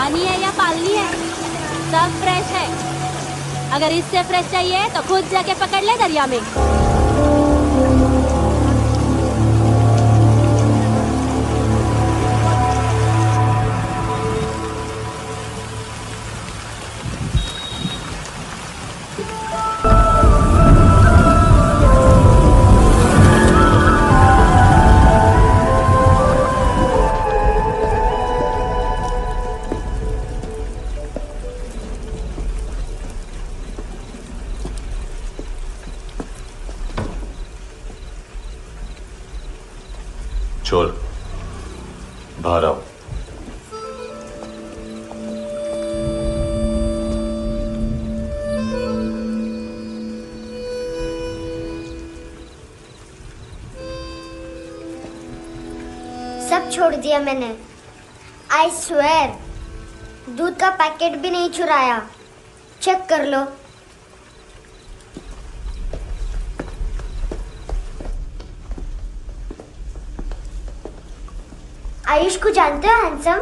पानी है या पालनी है, सब फ्रेश है। अगर इससे फ्रेश चाहिए तो खुद जाके पकड़ ले दरिया में। छोड़, बाहर आओ। सब छोड़ दिया मैंने। आई स्वेयर, दूध का पैकेट भी नहीं चुराया। चेक कर लो। आयुष को जानते हो हैंडसम?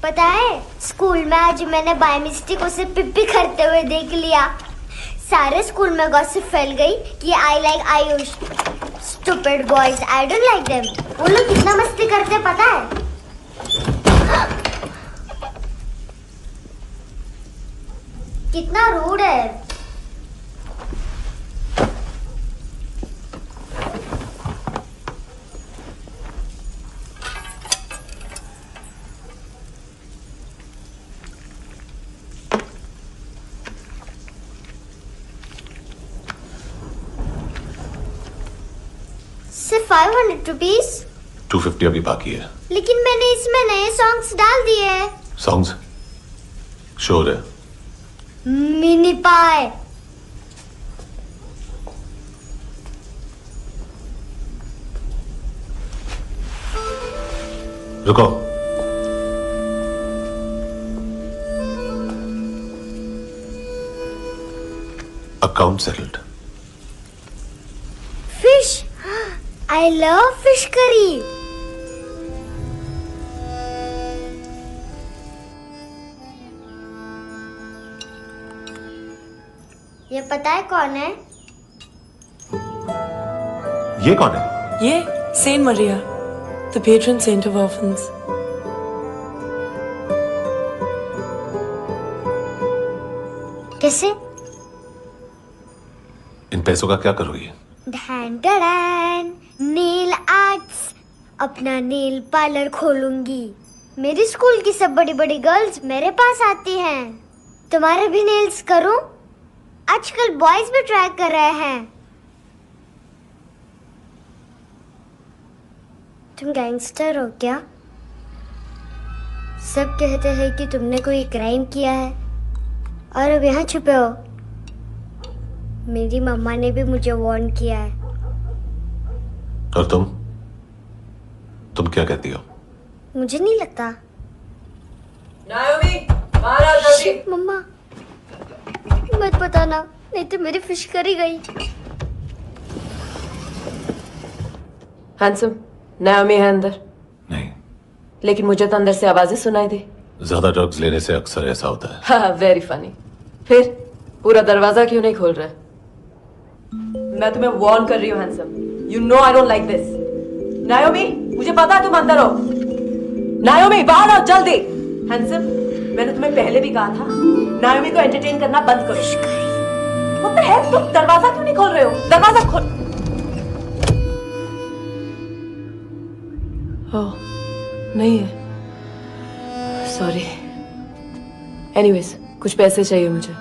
पता है, स्कूल में आज मैंने बाय मिस्टेक उसे पिप्पी करते हुए देख लिया। सारे स्कूल में गॉसिप फैल गई कि I like Ayush. Stupid boys, I don't like them. वो लोग कितना मस्ती करते पता है? कितना रूड है। सिर्फ 500 रुपीज। 250 अभी बाकी है। लेकिन मैंने इसमें नए सॉन्ग्स डाल दिए हैं। सॉन्ग्स? शोर है। मिनी पाए। रुको। Account settled. Fish, I love fish curry. ये पता है कौन है? ये कौन है? ये saint Maria, the patron saint of orphans. कैसे? इन पैसों का क्या करोगी? ढैन ढैन, नेल आर्ट्स। अपना नेल पार्लर खोलूंगी। मेरी स्कूल की सब बड़ी बड़ी गर्ल्स मेरे पास आती हैं। तुम्हारे भी नेल्स करूं? आजकल बॉयज भी ट्राई कर रहे हैं। तुम गैंगस्टर हो क्या? सब कहते हैं कि तुमने कोई क्राइम किया है और अब यहाँ छुपे हो। मेरी मम्मा ने भी मुझे वार्न किया है। और तुम क्या कहती हो? मुझे नहीं लगता। नायोमी, बाहर आ जल्दी। मम्मा, मत बताना, नहीं तो मेरी फिश करी गई। हैंडसम, नायोमी है अंदर। नहीं। लेकिन मुझे तो अंदर से आवाजें सुनाई दी। ज्यादा ड्रग्स लेने से अक्सर ऐसा होता है। हाँ, वेरी फनी। फिर पूरा दरवाजा क्यों नहीं खोल रहा? मैं तुम्हें वार्न कर रही हूँ handsome. You know I don't like this. नायोमी, मुझे पता है तुम अंदर हो। नायोमी, बाहर आओ जल्दी। हैंडसम, मैंने तुम्हें पहले भी कहा था नायोमी को एंटरटेन करना बंद करो। What the hell? तुम दरवाजा क्यों नहीं खोल रहे हो? दरवाजा खोल। ओह, नहीं है। सॉरी। एनीवेज, कुछ पैसे चाहिए मुझे।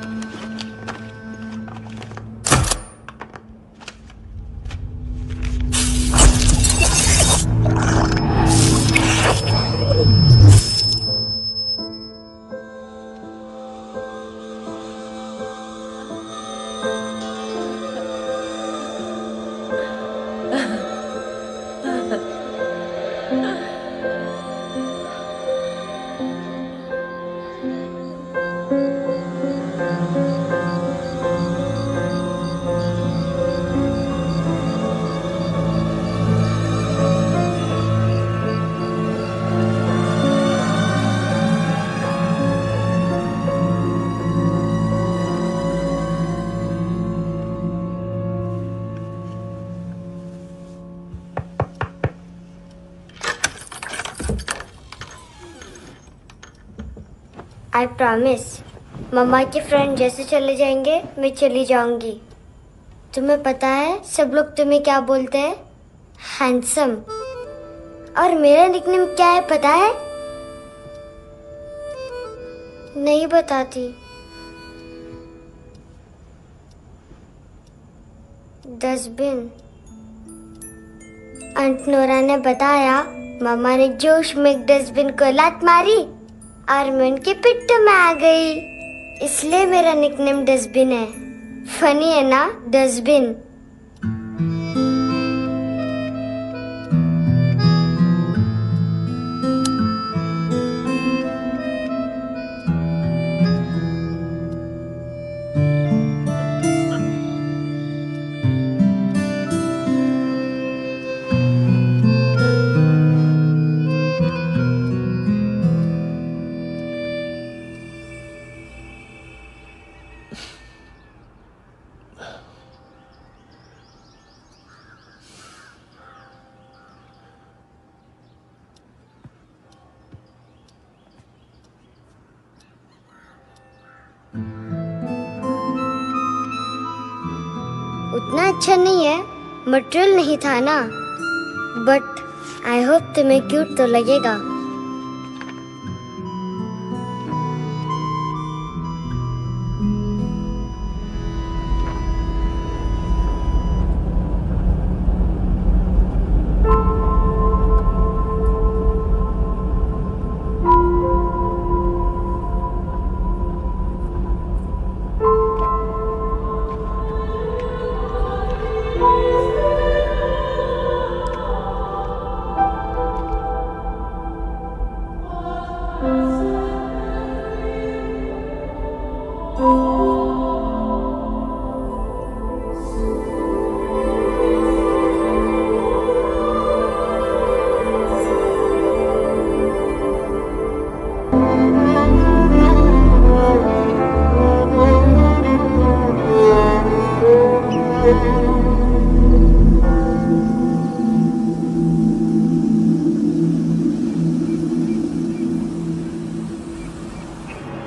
I promise. मम्मा के फ्रेंड जैसे चले जाएंगे मैं चली जाऊंगी। तुम्हें पता है सब लोग तुम्हें क्या बोलते हैं? हैंडसम। और मेरा निकनेम क्या है पता है? नहीं बताती। डस्टबिन। आंट नोरा ने बताया मामा ने जोश में एक डस्टबिन को लात मारी और मैं उनके पिट्ठू में आ गई, इसलिए मेरा निकनेम डस्टबिन है। फनी है ना डस्टबिन? उतना अच्छा नहीं है, मटेरियल नहीं था ना, बट आई होप तुम्हें क्यूट तो लगेगा।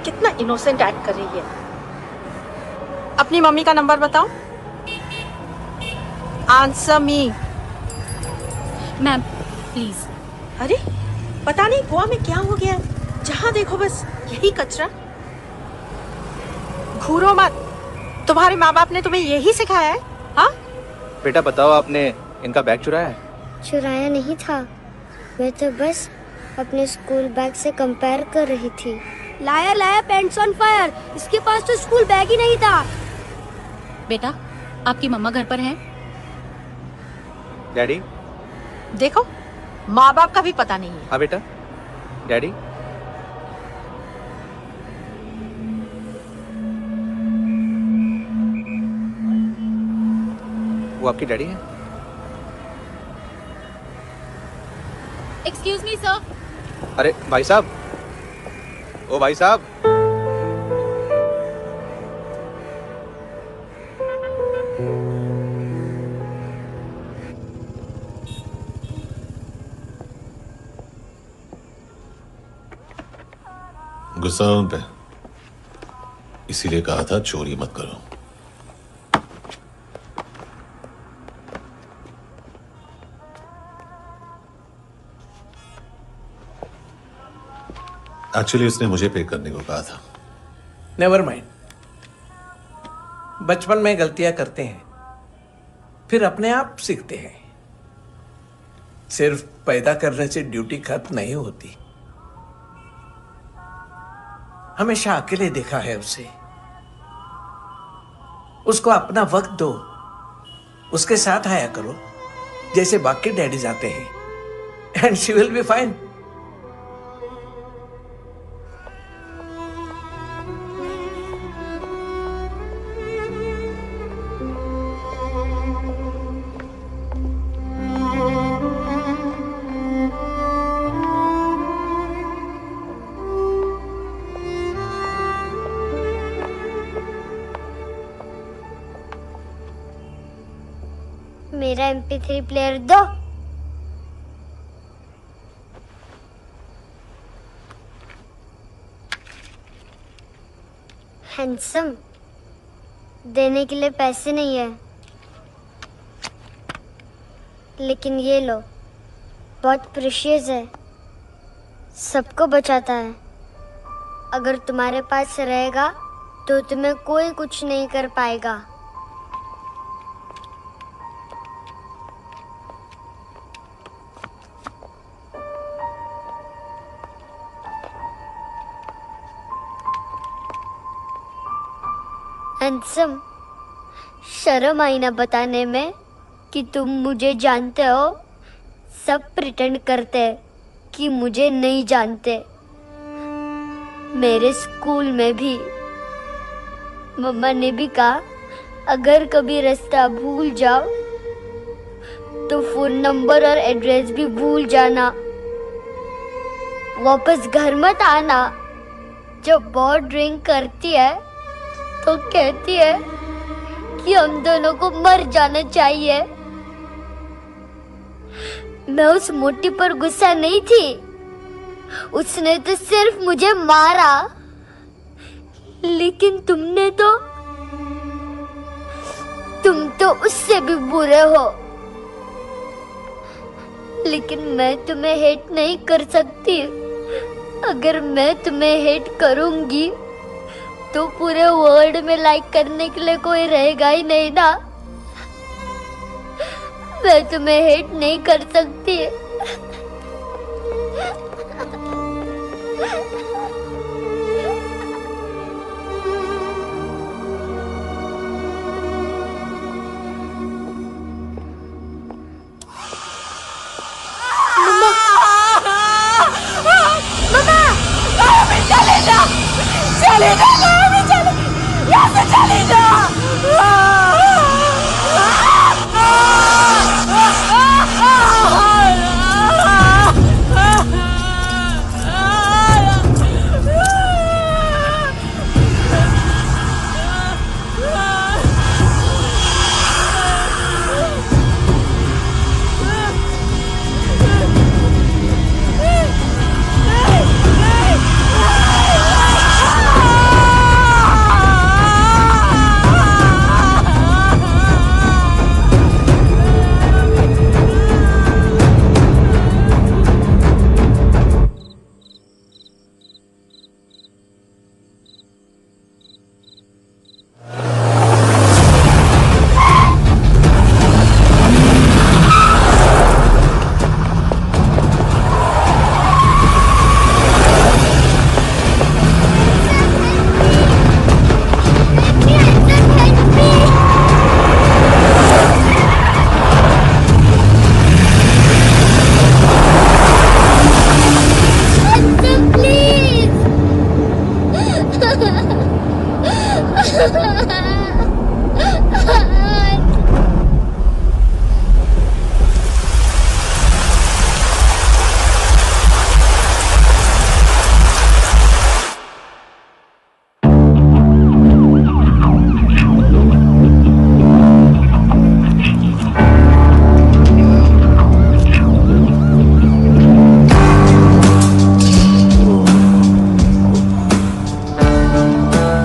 कितना इनोसेंट एक्ट कर रही है। अपनी मम्मी का नंबर बताओ। Answer me. Ma'am please. अरे पता नहीं गोवा में क्या हो गया, जहाँ देखो बस यही कचरा। घूरो मत, तुम्हारे माँ बाप ने तुम्हें यही सिखाया है? हाँ बेटा बताओ, आपने इनका बैग चुराया है? चुराया नहीं था, मैं तो बस अपने स्कूल बैग से कंपेयर कर रही थी। लाया लाया पैंट्स ऑन फायर, इसके पास तो स्कूल बैग ही नहीं था। बेटा आपकी मम्मा घर पर हैं? डैडी? देखो माँ बाप का भी पता नहीं है। हाँ बेटा। डैडी? वो आपकी डैडी है? Excuse me sir. अरे भाई साहब, ओ भाई साहब। गुस्सा है उन पे, इसीलिए कहा था चोरी मत करो। एक्चुअली उसने मुझे पे करने को कहा था। नेवर माइंड, बचपन में गलतियां करते हैं, फिर अपने आप सीखते हैं। सिर्फ पैदा करने से ड्यूटी खत्म नहीं होती। हमेशा अकेले देखा है उसे। उसको अपना वक्त दो, उसके साथ आया करो जैसे बाकी डैडीज आते हैं, and she will be fine. मेरा MP3 प्लेयर दो। हैंडसम, देने के लिए पैसे नहीं है, लेकिन ये लो, बहुत प्रेशियस है, सबको बचाता है। अगर तुम्हारे पास रहेगा तो तुम्हें कोई कुछ नहीं कर पाएगा। हैंडसम, शर्म आई ना बताने में कि तुम मुझे जानते हो। सब प्रिटेंड करते हैं कि मुझे नहीं जानते। मेरे स्कूल में भी मम्मा ने भी कहा, अगर कभी रास्ता भूल जाओ तो फोन नंबर और एड्रेस भी भूल जाना। वापस घर मत आना। जब बहुत ड्रिंक करती है तो कहती है कि हम दोनों को मर जाना चाहिए। मैं उस मोटी पर गुस्सा नहीं थी, उसने तो सिर्फ मुझे मारा। लेकिन तुम तो उससे भी बुरे हो। लेकिन मैं तुम्हें हेट नहीं कर सकती। अगर मैं तुम्हें हेट करूंगी तो पूरे वर्ल्ड में लाइक करने के लिए कोई रहेगा ही नहीं ना। मैं तुम्हें हेट नहीं कर सकती।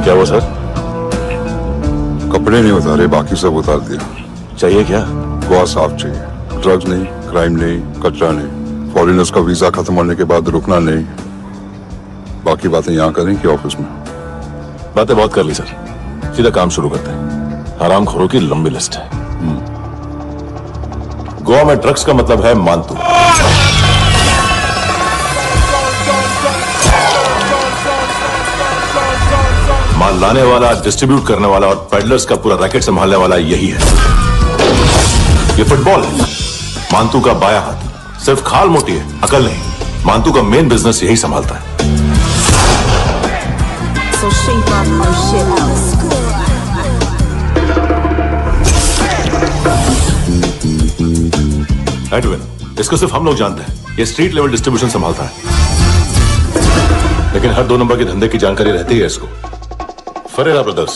क्या हुआ सर? कपड़े नहीं उतारे, बाकी सब उतार दिया। चाहिए क्या? गोवा साफ चाहिए। ड्रग्स नहीं, क्राइम नहीं, कचरा नहीं। फॉरेनर्स का वीजा खत्म होने के बाद रुकना नहीं। बाकी बातें यहाँ करें कि ऑफिस में? बातें बहुत कर ली सर, सीधा काम शुरू करते हैं। हरामखोरों की लंबी लिस्ट है। गोवा में ड्रग्स का मतलब है मानतू। माल लाने वाला, डिस्ट्रीब्यूट करने वाला और पेडलर्स का पूरा रैकेट संभालने वाला यही है। ये फुटबॉल है, मानतू का बाया हाथ। सिर्फ खाल मोटी है, अकल नहीं। मानतू का मेन बिजनेस यही संभालता है। So shape up our shit out. Edwin, इसको सिर्फ हम लोग जानते हैं। ये स्ट्रीट लेवल डिस्ट्रीब्यूशन संभालता है, लेकिन हर 2 नंबर के धंधे की जानकारी रहती है इसको। फरेरा ब्रदर्स,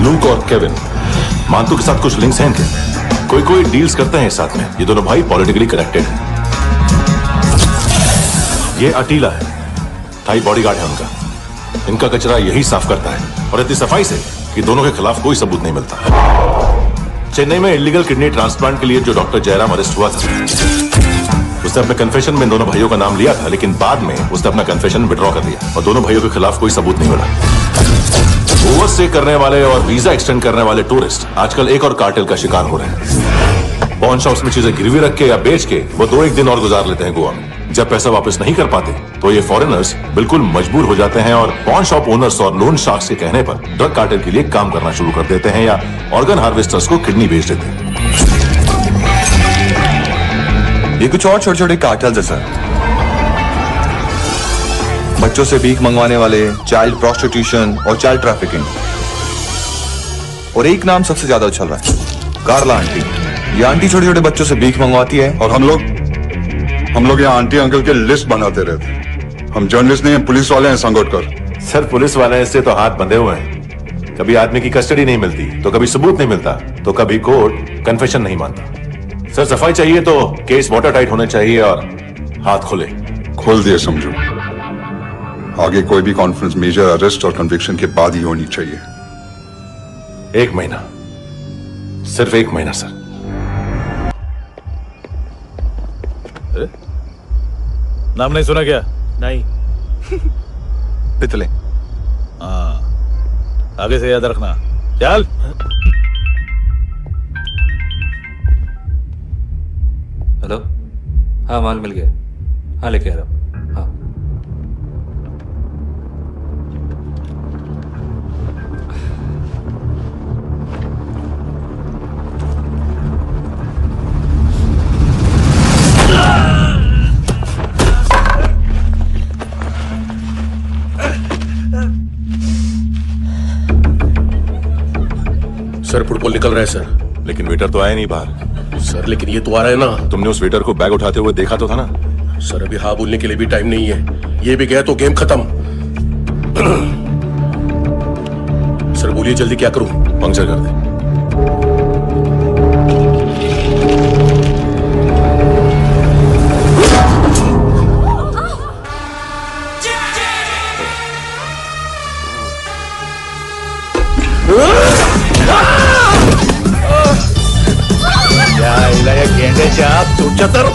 लूक और केविन, मानतू के साथ कुछ लिंक्स हैं इनके। कोई डील्स करते हैं साथ में। ये दोनों भाई पॉलिटिकली कनेक्टेड हैं। ये अटीला है, अस्थायी बॉडीगार्ड है उनका। इनका कचरा यही साफ करता है और इतनी सफाई से कि दोनों के खिलाफ कोई सबूत नहीं मिलता। चेन्नई में इलीगल किडनी ट्रांसप्लांट के लिए जो डॉक्टर जयराम अरेस्ट हुआ था, उसने अपने कन्फेशन में दोनों भाइयों का नाम लिया था, लेकिन बाद में उसने अपना कन्फेशन विड्रॉ कर लिया और दोनों भाइयों के खिलाफ कोई सबूत नहीं मिला। ओवरस्टे करने वाले और वीजा एक्सटेंड करने वाले टूरिस्ट आजकल एक और कार्टेल का शिकार हो रहे हैं। पॉन शॉप्स में चीजें गिरवी रख के या बेच के वो 2-1 दिन और गुजार लेते हैं गोवा में। जब पैसा वापस नहीं कर पाते तो ये फॉरेनर्स बिल्कुल मजबूर हो जाते हैं और पॉन शॉप ओनर्स और लोन शार्क्स के कहने पर ड्रग कार्टेल के लिए काम करना शुरू कर देते हैं या ऑर्गन हार्वेस्टर्स को किडनी बेच देते हैं। ये कुछ और छोटे छोटे कार्टेल्स है सर। बच्चों से भीख मंगवाने वाले, चाइल्ड प्रोस्टिट्यूशन और चाइल्ड ट्रैफिकिंग। और एक नाम सबसे ज्यादा उछल रहा है, कार्ला आंटी। ये आंटी छोटे छोटे बच्चों से भीख मंगवाती है और हम लोग यहाँ आंटी अंकल के लिस्ट बनाते रहते। हम जर्नलिस्ट नहीं हैं, पुलिस वाले हैं संगोटकर। सर पुलिस वाले इससे तो हाथ बंधे हुए हैं। कभी आदमी की कस्टडी नहीं मिलती तो कभी सबूत नहीं मिलता तो कभी कोर्ट कन्फेशन नहीं मानता। सर सफाई चाहिए तो केस वाटर टाइट होने चाहिए और हाथ खुले। खोल दिए समझो। आगे कोई भी कॉन्फ्रेंस मेजर अरेस्ट और कन्विक्शन के बाद ही होनी चाहिए। 1 महीना, सिर्फ 1 महीना सर। नाम नहीं सुना क्या? नहीं। पितले। हाँ, आगे से याद रखना। चल। हेलो, हाँ माल मिल गया। हाँ लेके आ रहा हूँ। हाँ सर फुटबॉल निकल रहा है सर। लेकिन वेटर तो आया नहीं बाहर। सर लेकिन ये तो आ रहा है ना। तुमने उस वेटर को बैग उठाते हुए देखा तो था ना। सर अभी हाँ बोलने के लिए भी टाइम नहीं है। ये भी गया तो गेम खत्म। सर बोलिए जल्दी क्या करूं? पंक्चर कर दे। गेंड्याच्या तुमच्या तर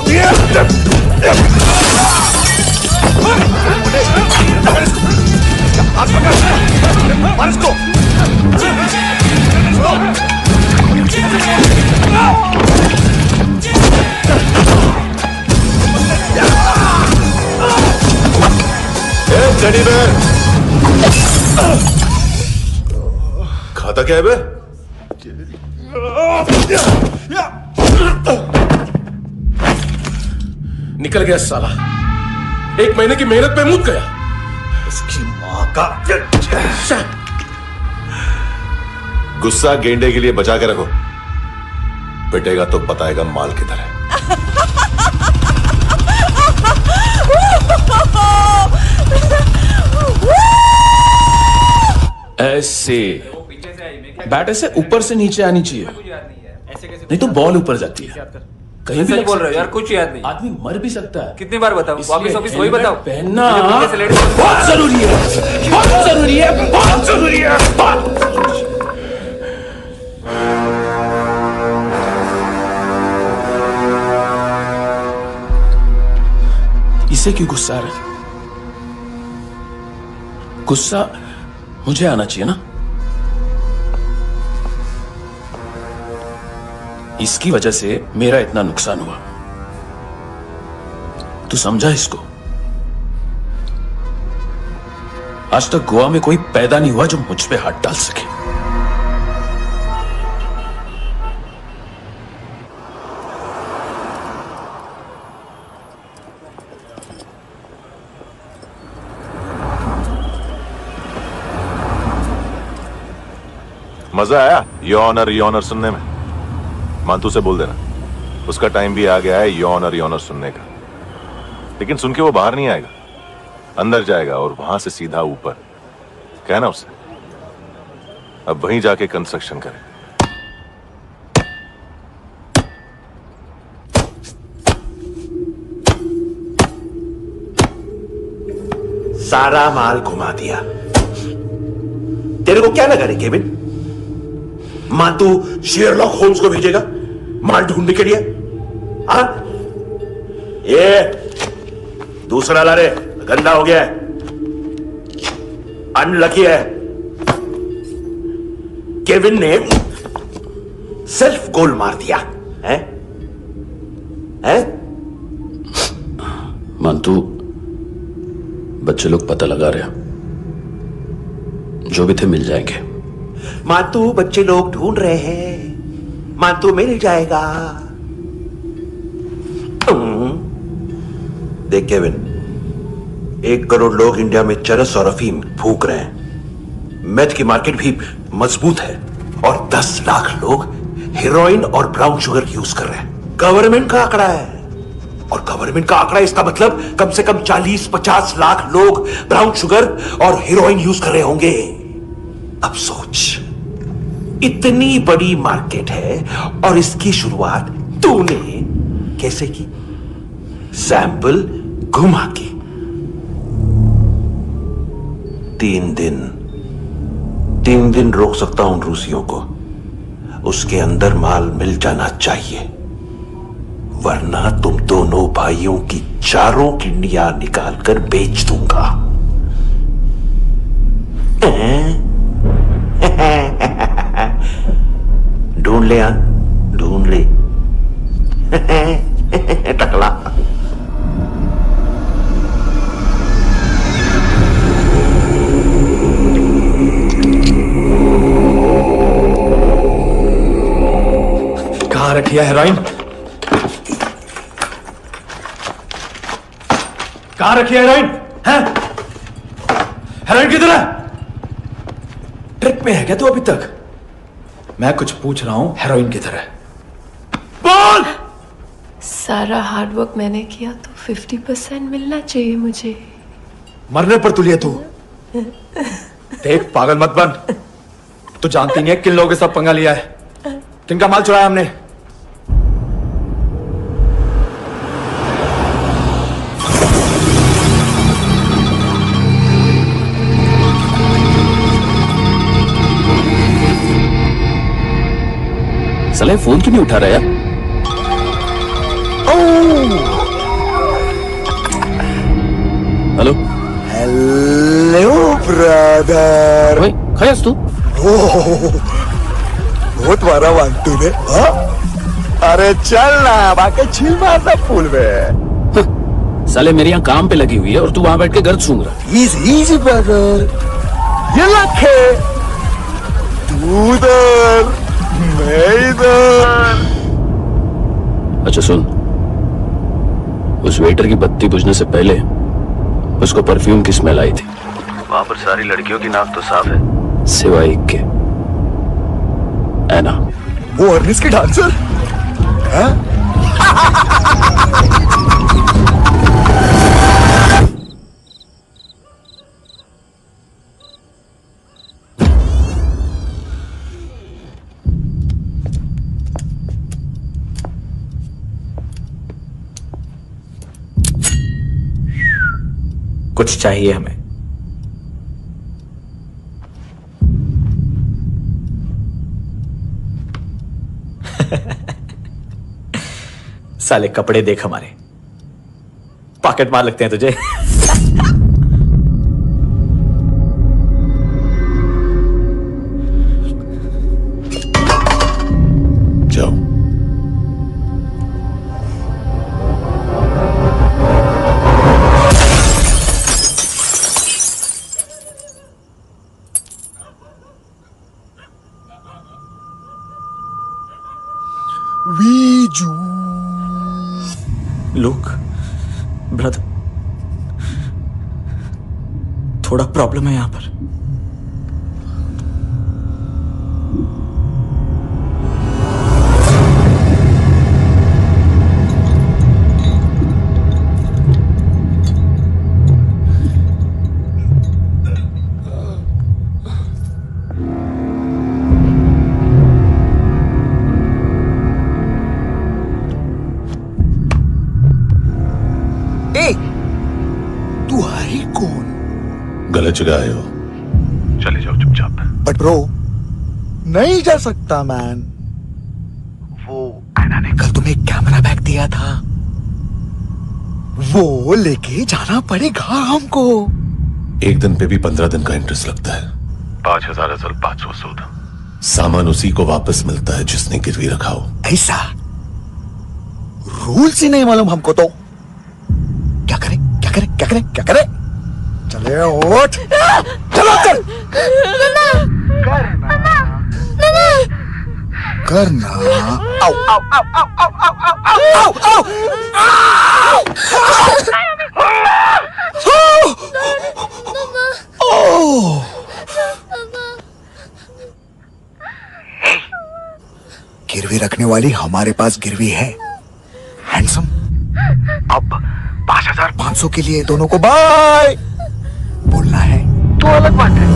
टेडी बेयर खाता क्या है बे? निकल गया साला। 1 महीने की मेहनत पे मुक गया। इसकी माँ का गुस्सा गेंडे के लिए बचा के रखो, पिटेगा तो बताएगा माल किधर है। ऐसे बैट ऐसे ऊपर से नीचे आनी चाहिए, नहीं तो बॉल ऊपर जाती है। कहीं भी बोल रहे हो यार, कुछ याद नहीं। आदमी मर भी सकता है। कितनी बार बताओ? वापिस वापिस वही बताओ। पहनना बहुत जरूरी है, बहुत जरूरी है, बहुत जरूरी है। इसे क्यों गुस्सा आ रहा है? गुस्सा मुझे आना चाहिए ना। इसकी वजह से मेरा इतना नुकसान हुआ। तू समझा इसको? आज तक गोवा में कोई पैदा नहीं हुआ जो मुझ पे हाथ डाल सके। मजा आया यॉनर सुनने में? मानतू से बोल देना उसका टाइम भी आ गया है यॉनर सुनने का। लेकिन सुन के वो बाहर नहीं आएगा, अंदर जाएगा और वहां से सीधा ऊपर। कहना उसे अब वहीं जाके कंस्ट्रक्शन करे। सारा माल घुमा दिया। तेरे को क्या लगा रे केविन? मां तू शेरलॉक होम्स को भेजेगा माल ढूंढने के लिए? हाँ, ये दूसरा ला रे, गंदा हो गया है, अनलकी है। केविन ने सेल्फ गोल मार दिया है? मानतू, बच्चे लोग पता लगा रहे हैं, जो भी थे मिल जाएंगे। मानतू, बच्चे लोग ढूंढ रहे हैं, मानतू मिल जाएगा। देख केविन, 1 करोड़ लोग इंडिया में चरस और अफीम फूक रहे हैं। मेथ की मार्केट भी मजबूत है और 10 लाख लोग हेरोइन और ब्राउन शुगर यूज कर रहे हैं। गवर्नमेंट का आंकड़ा है, और गवर्नमेंट का आंकड़ा इसका मतलब कम से कम 40-50 लाख लोग ब्राउन शुगर और हेरोइन यूज कर रहे होंगे। अब सोच, इतनी बड़ी मार्केट है और इसकी शुरुआत तूने कैसे की? सैंपल घुमा के। 3 दिन रोक सकता हूं रूसियों को, उसके अंदर माल मिल जाना चाहिए, वरना तुम दोनों भाइयों की चारों किडनियां निकालकर बेच दूंगा। ढूंढ ले ढूंढ ले टकला। कहां रखी है हेरोइन? कहां रखी है हेरोइन? हेरोइन किधर है? ट्रिप में है क्या तू अभी तक? मैं कुछ पूछ रहा हूं, हेरोइन किधर है? बोल! सारा हार्डवर्क मैंने किया तो 50% मिलना चाहिए मुझे। मरने पर तुलिए तू। देख, पागल मत बन। तू जानती नहीं है किन लोगों के साथ पंगा लिया है, किनका माल चुराया हमने। साले फोन क्यों नहीं उठा रहा यार? Hello hello brother. भाई खयास तू? बहुत मारा वांटू ने। अरे चल ना, बाकी छिल मारना फूल में। साले मेरे यहाँ काम पे लगी हुई है और तू वहां बैठ के गर्द सूंघ रहा। इजी ब्रदर, ये लखे तू उधर, मैं इधर। अच्छा सुन, उस वेटर की बत्ती बुझने से पहले उसको परफ्यूम की स्मेल आई थी। वहां पर सारी लड़कियों की नाक तो साफ है, सिवाय एक के, एना। वो अर्निस की डांसर है? कुछ चाहिए हमें। साले कपड़े देख हमारे, पॉकेट मार लगते हैं तुझे। जाओ। लुक ब्रदर, थोड़ा प्रॉब्लम है यहां पर। तू है ही कौन? गलत जगह आए हो, चले जाओ चुपचाप। बट ब्रो, नहीं जा सकता मैन। वो ऐना ने कल तुम्हें एक कैमरा बैग दिया था, वो लेके जाना पड़ेगा हमको। एक दिन पे भी 15 दिन का इंटरेस्ट लगता है। 5,000 असल 500 सूद। सामान उसी को वापस मिलता है जिसने गिरवी रखा हो। ऐसा रूल्स ही नहीं मालूम हमको तो। क्या करें क्या करें क्या करें क्या करें? चले उठ, चलो चल। करना आओ आओ आओ आओ आओ आओ आओ आओ। गिरवी रखने वाली हमारे पास गिरवी है हैंडसम। अब 5,500 के लिए दोनों को बाय बोलना है तो अलग बात है।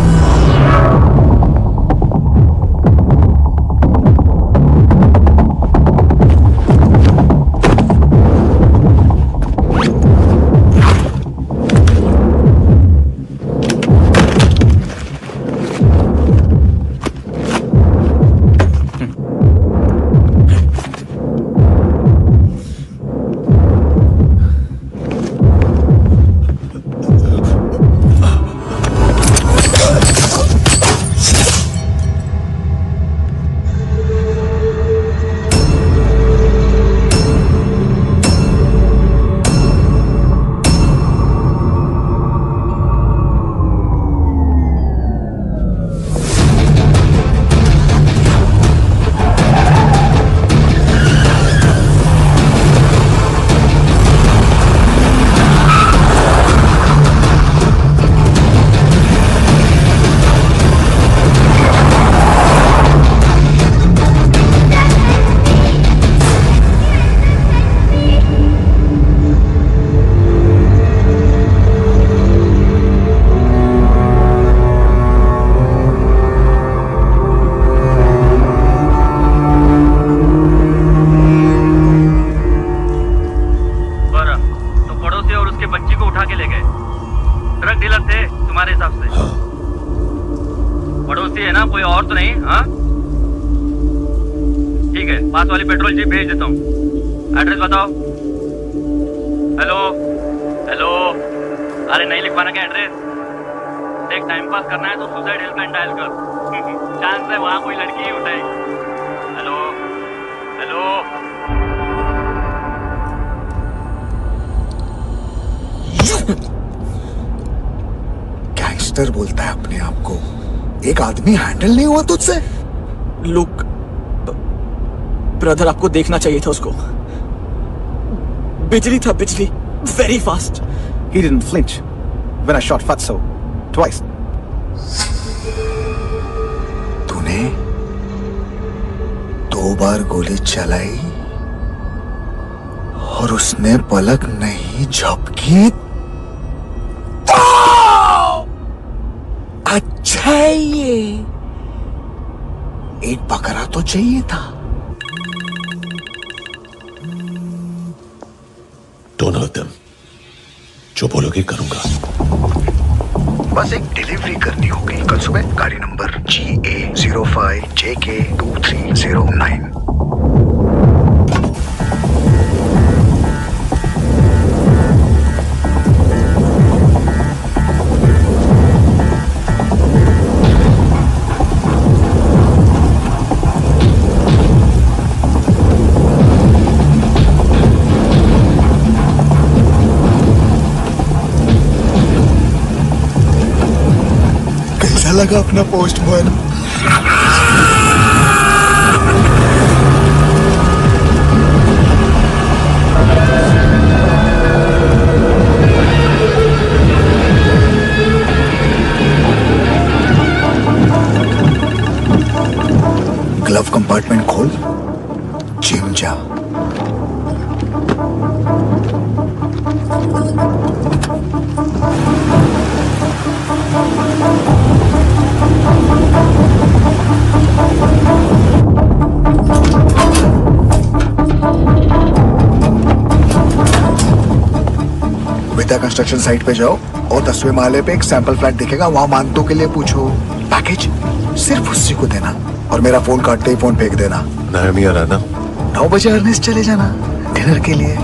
पास वाली पेट्रोल जीप भेज देता हूँ। एड्रेस बताओ। हेलो हेलो, अरे नहीं लिखवाना क्या एड्रेस? देख टाइम पास करना है तो सुसाइड हेल्पलाइन डायल कर। चांस है वहां कोई लड़की ही उठाएगी। Hello hello. गैंगस्टर बोलता है अपने आप को। एक आदमी हैंडल नहीं हुआ तुझसे? लुक ब्रदर, आपको देखना चाहिए था उसको। बिजली था, बिजली, very fast. He didn't flinch when I shot Fatso twice. तूने 2 बार गोली चलाई और उसने पलक नहीं झपकी। अच्छा है ये। एक बकरा तो चाहिए था। Don't hurt them. जो बोलोगे करूंगा। बस एक डिलीवरी करनी होगी कल सुबह। गाड़ी नंबर GA05JK2309। लगा अपना पोस्टमैन। ग्लव कंपार्टमेंट खोल, जिम जा। विद्या कंस्ट्रक्शन साइट पे जाओ। और 10वें माले पे एक सैंपल फ्लैट दिखेगा, वहां मानतो के लिए पूछो। पैकेज सिर्फ उसी को देना और मेरा फोन काटते ही फोन फेंक देना। नायोमी आ रहा ना? 9 बजे अर्नेस्ट चले जाना डिनर के लिए।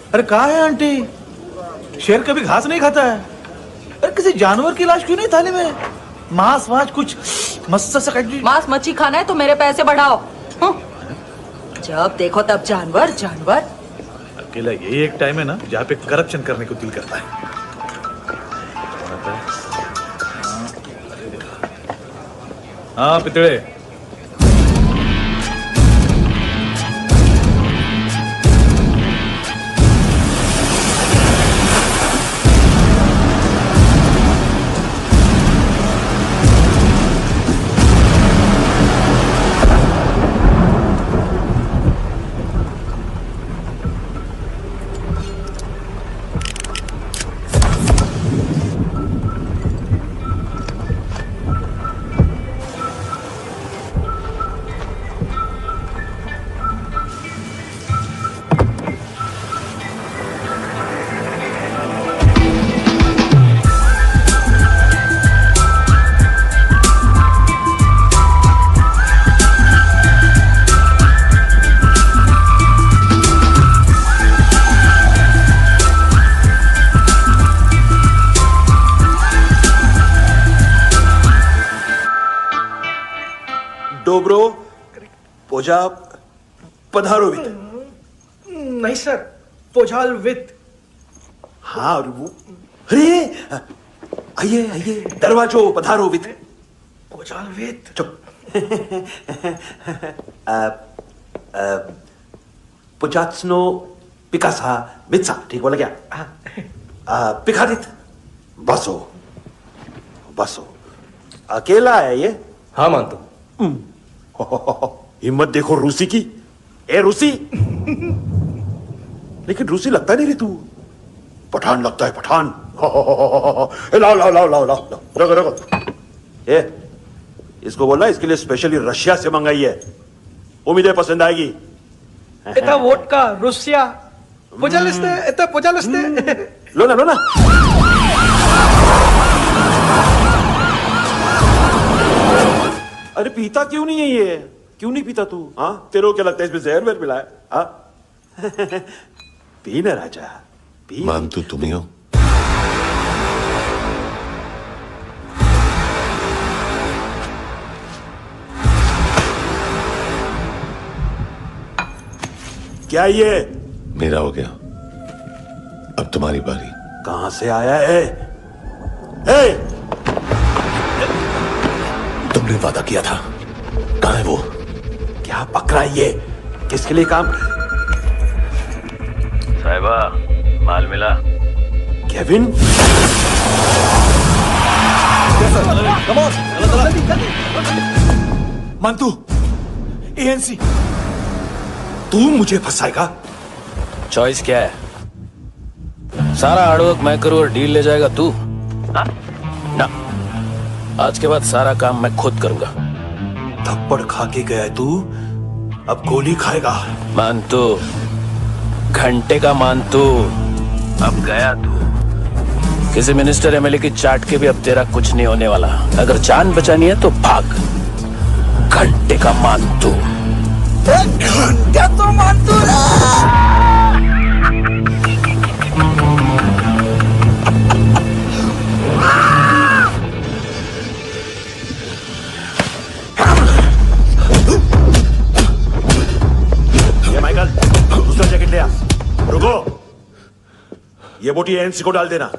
अरे कहाँ है आंटी? शेर कभी घास नहीं खाता है। अरे किसी जानवर की लाश क्यों नहीं थाली में? मांस वास कुछ मस्त सा कट। मांस मच्छी खाना है तो मेरे पैसे बढ़ाओ। जब देखो तब जानवर जानवर। अकेला यही एक टाइम है ना जहाँ पे करप्शन करने को दिल करता है। हाँ पितड़े। डोब्रो पोजा पधारोवित। नहीं सर, पोजाल विथ। हाँ और वो, अरे आइए आइए, दरवाजो पधारोवित। पोजाल विथ। चुप। पुजात्सनो पिकासा मित्सा, ठीक बोला क्या? पिकादित बसो बसो। अकेला है ये? हाँ मानतो। हिम्मत देखो रूसी की। ए रूसी। लेकिन रूसी लगता नहीं रे तू, पठान लगता है पठान। लाओ लाओ लाओ लाओ लाओ, रखो रखो। ए इसको बोलना इसके लिए स्पेशली रशिया से मंगाई है, उम्मीद है पसंद आएगी। इतना वोडका रुसिया पोजालिस्ते, इतना पोजालिस्ते। लो ना लो ना। अरे पीता क्यों नहीं है ये? क्यों नहीं पीता तू? हाँ तेरे को क्या लगता है इसमें जहर वहर मिला है? हाँ पी ना राजा पी। मानतू तुम ही हो? क्या ये? मेरा हो गया, अब तुम्हारी बारी। कहां से आया है? ए! तुमने वादा किया था, कहां है वो? क्या पकड़ा ये? किसके लिए काम? साहिबा माल मिला? केविन? मंतू, एएनसी। तू मुझे फंसाएगा? चॉइस क्या है? सारा हार्डवर्क मैं करूं और डील ले जाएगा तू? ना, आज के बाद सारा काम मैं खुद करूंगा। थप्पड़ खा के गया तू, अब गोली खाएगा। मानतू, घंटे का मानतू, अब गया तू। किसी मिनिस्टर एमएलए की चाट के भी अब तेरा कुछ नहीं होने वाला। अगर जान बचानी है तो भाग। घंटे का मानतू। घंटे तो मानतू माइकल, दूसरा जैकेट ले आ। रुको, ये बोटी एएनसी को डाल देना।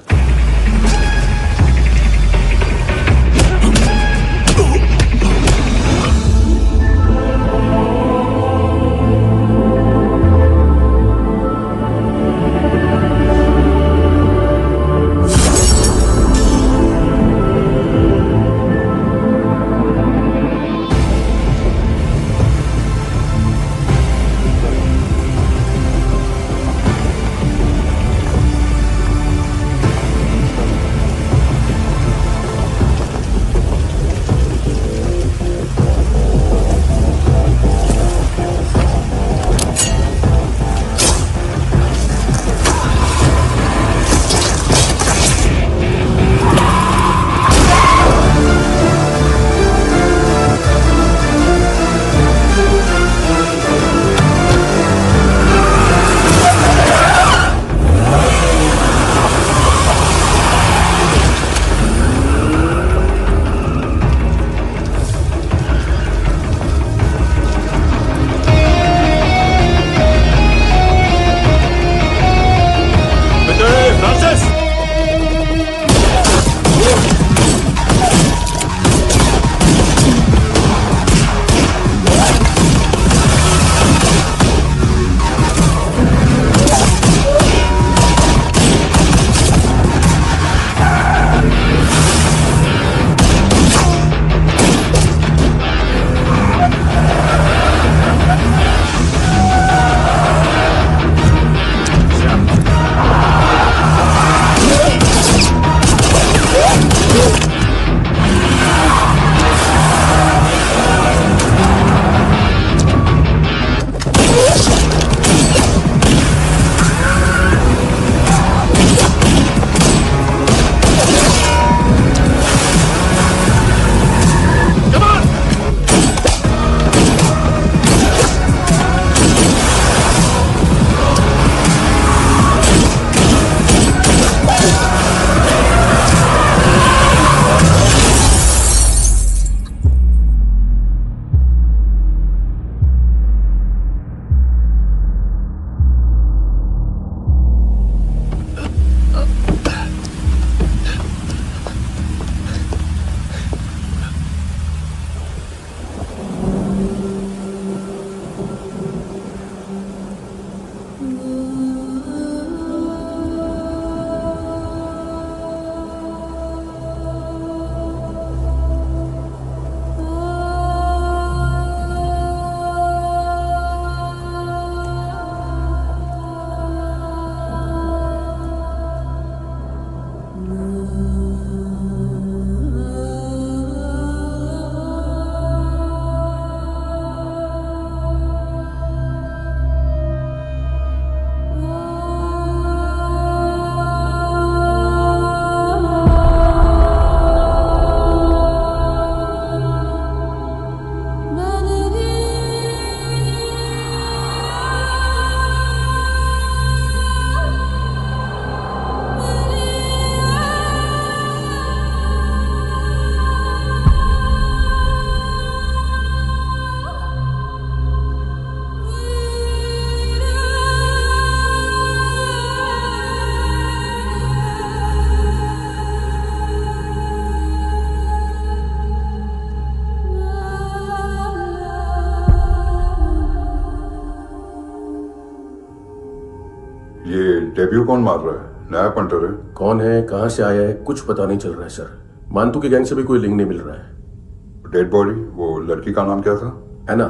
डेब्यू कौन मार रहा है? नया पंटर है। कौन है, कहां से आया है, कुछ पता नहीं चल रहा है सर। मानतू की गैंग से भी कोई लिंक नहीं मिल रहा है। डेड बॉडी, वो लड़की का नाम क्या था? है ना।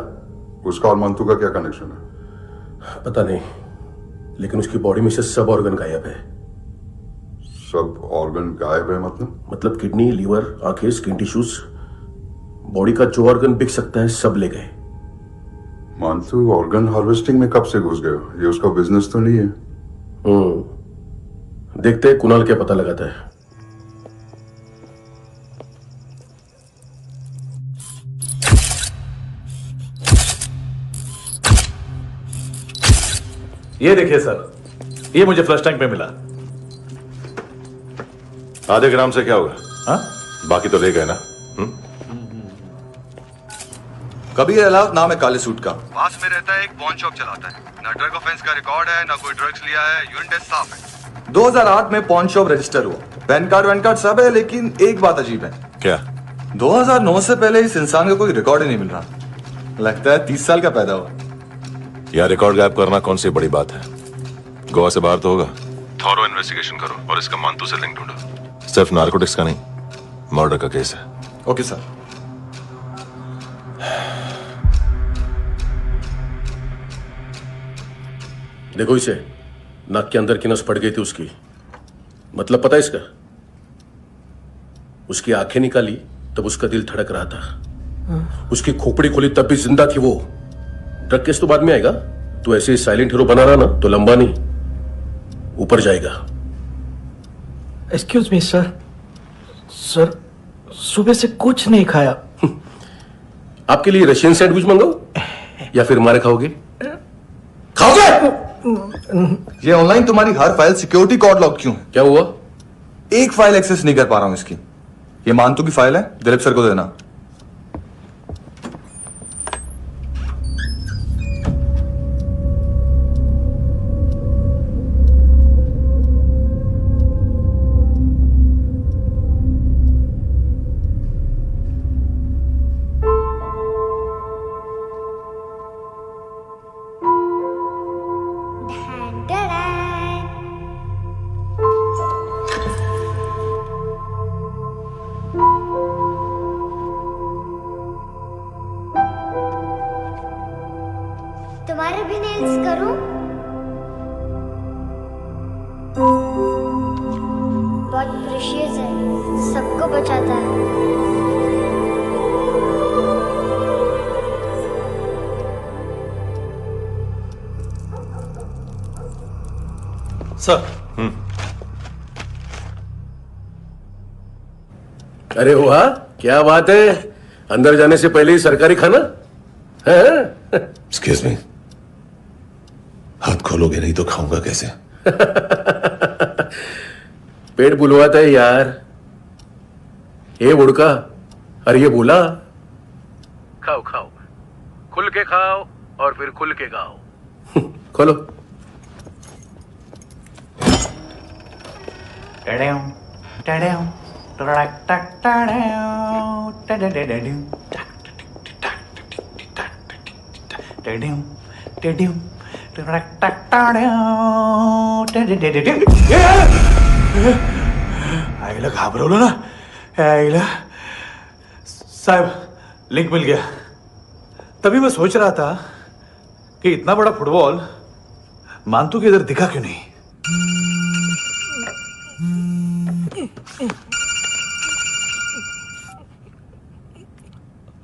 उसका और मानतू का क्या कनेक्शन है? पता नहीं, लेकिन उसकी बॉडी में से सब ऑर्गन गायब है। सब ऑर्गन गायब है मतलब किडनी, लीवर, आंखें, स्किन टिश्यूज, बॉडी का जो ऑर्गन बिक सकता है सब ले गए। मानतू ऑर्गन हार्वेस्टिंग में कब से घुस गए? ये उसका बिजनेस तो नहीं है? देखते हैं कुणाल क्या पता लगाता है। ये देखिए सर, ये मुझे फ्लश टैंक में मिला। आधे ग्राम से क्या होगा? हाँ? बाकी तो ले गए ना? कबीर अलाउद नाम है काले सूट का। पास में रहता है, एक पॉन शॉप चलाता है। ना ड्रग ऑफेंस का रिकॉर्ड है, ना कोई ड्रग्स लिया है। यूरिन टेस्ट साफ है। 2008 में पॉन शॉप रजिस्टर हुआ। पैन कार्ड सब है, लेकिन एक बात अजीब है। क्या? 2009 से पहले इस इंसान का कोई रिकॉर्ड ही नहीं मिल रहा। लगता है 30 साल का पैदा हुआ। यह रिकॉर्ड गायब करना कौन सी बड़ी बात है? गोवा से बाहर तो होगा। थॉरो इन्वेस्टिगेशन करो और इसका मानतू से लिंक ढूंढो। सिर्फ नारकोटिक्स का नहीं, मर्डर का केस है। Okay sir. देखो इसे, नाक के अंदर की नस फट गई थी उसकी। मतलब पता है इसका? उसकी आंखें निकाली तब उसका दिल धड़क रहा था। उसकी खोपड़ी खोली तब भी जिंदा थी वो। ड्रग केस तो बाद में आएगा। तो ऐसे ही साइलेंट हीरो बना रहा ना तो लंबा नहीं, ऊपर जाएगा। Excuse me sir. सर, सुबह से कुछ नहीं खाया। आपके लिए रशियन सैंडविच मंगाओ या फिर मारे खाओगे? खाओगे? ये ऑनलाइन तुम्हारी हर फाइल सिक्योरिटी कोड लॉक क्यों है? क्या हुआ? एक फाइल एक्सेस नहीं कर पा रहा हूं इसकी। ये मानतू की फाइल है, दिलीप सर को देना। तुम्हारे भी नेल्स करूं? बहुत प्रेशियस है, सबको बचाता है। सर। अरे वाह, क्या बात है। अंदर जाने से पहले ही सरकारी खाना है। एक्सक्यूज मी, हाथ खोलोगे नहीं तो खाऊंगा कैसे? पेट बुलवाता है यार। ये बुड़का, अरे ये बोला। खाओ खाओ, खुल के खाओ और फिर खुल के गाओ। खोलो। आईला घाबरवलं ना। आईला साहब, लिंक मिल गया। तभी मैं सोच रहा था कि इतना बड़ा फुटबॉल मानतू के इधर दिखा क्यों नहीं।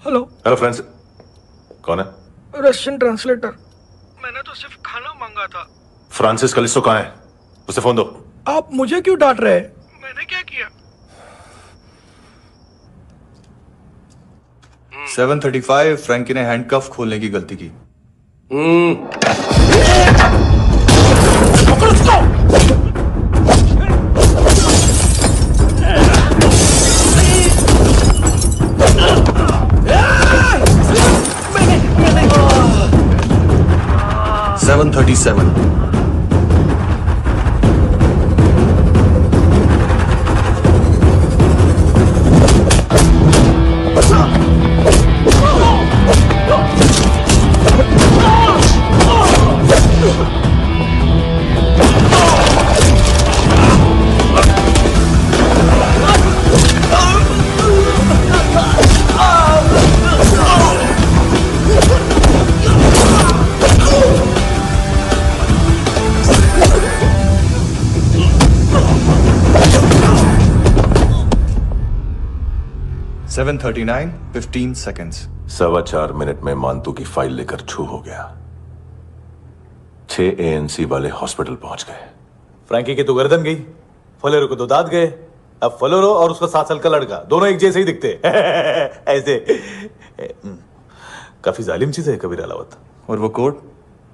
हेलो हेलो फ्रेंड्स, कौन है? Russian translator. मैंने तो सिर्फ खाना मांगा था। फ्रांसिस कलिस्टो कहाँ है? उसे फोन दो। आप मुझे क्यों डांट रहे हैं? मैंने क्या किया? 735 फ्रैंकी ने हैंडकफ खोलने की गलती की। 7:39 15 seconds. 4.25 मिनट में मांतू की फाइल लेकर छू हो गया। 6 ANC वाले हॉस्पिटल पहुंच गए। फ्रैंकी की तो गर्दन गई, फलेरो को तो दांत गए। अब फलेरो और उसका 7 साल का लड़का दोनों एक जैसे ही दिखते ऐसे। काफी जालिम चीज है कबीर अलावत। और वो कोड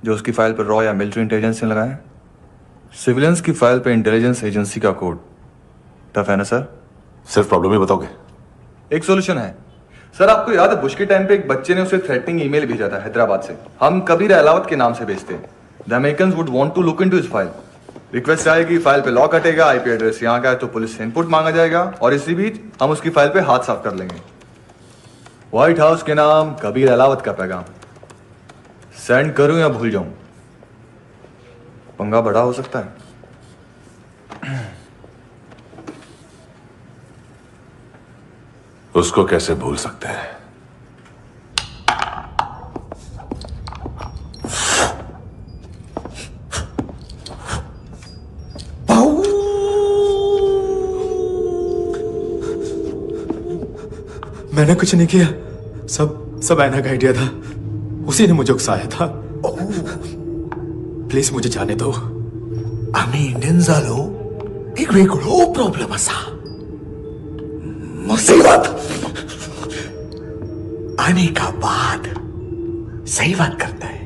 जो उसकी फाइल पर रॉ या मिलिट्री इंटेलिजेंस ने लगाया, सिविलियंस की फाइल पे इंटेलिजेंस एजेंसी का कोड। टफ है ना सर? सिर्फ प्रॉब्लम ही बताओगे? एक सॉल्यूशन है सर। आपको याद है बुश के टाइम पे एक बच्चे ने उसे थ्रेटनिंग ईमेल भेजा था हैदराबाद से। हम कबीर अलावत के नाम से भेजते हैं। The Americans would want to look into his file. Request आएगी, फाइल पे लॉक हटेगा, आईपी एड्रेस यहाँ का है तो पुलिस से इनपुट मांगा जाएगा और इसी बीच हम उसकी फाइल पे हाथ साफ कर लेंगे। व्हाइट हाउस के नाम कबीर अलावत का पैगाम। सेंड करूं या भूल जाऊं? पंगा बड़ा हो सकता है। उसको कैसे भूल सकते हैं? मैंने कुछ नहीं किया, सब ऐना का आइडिया था। उसी ने मुझे उकसाया था। प्लीज मुझे जाने दो। आम्ही इंडियन्सालो एक वेगळो प्रॉब्लेम असा, मुसीबत आने का बाद सही बात करता है।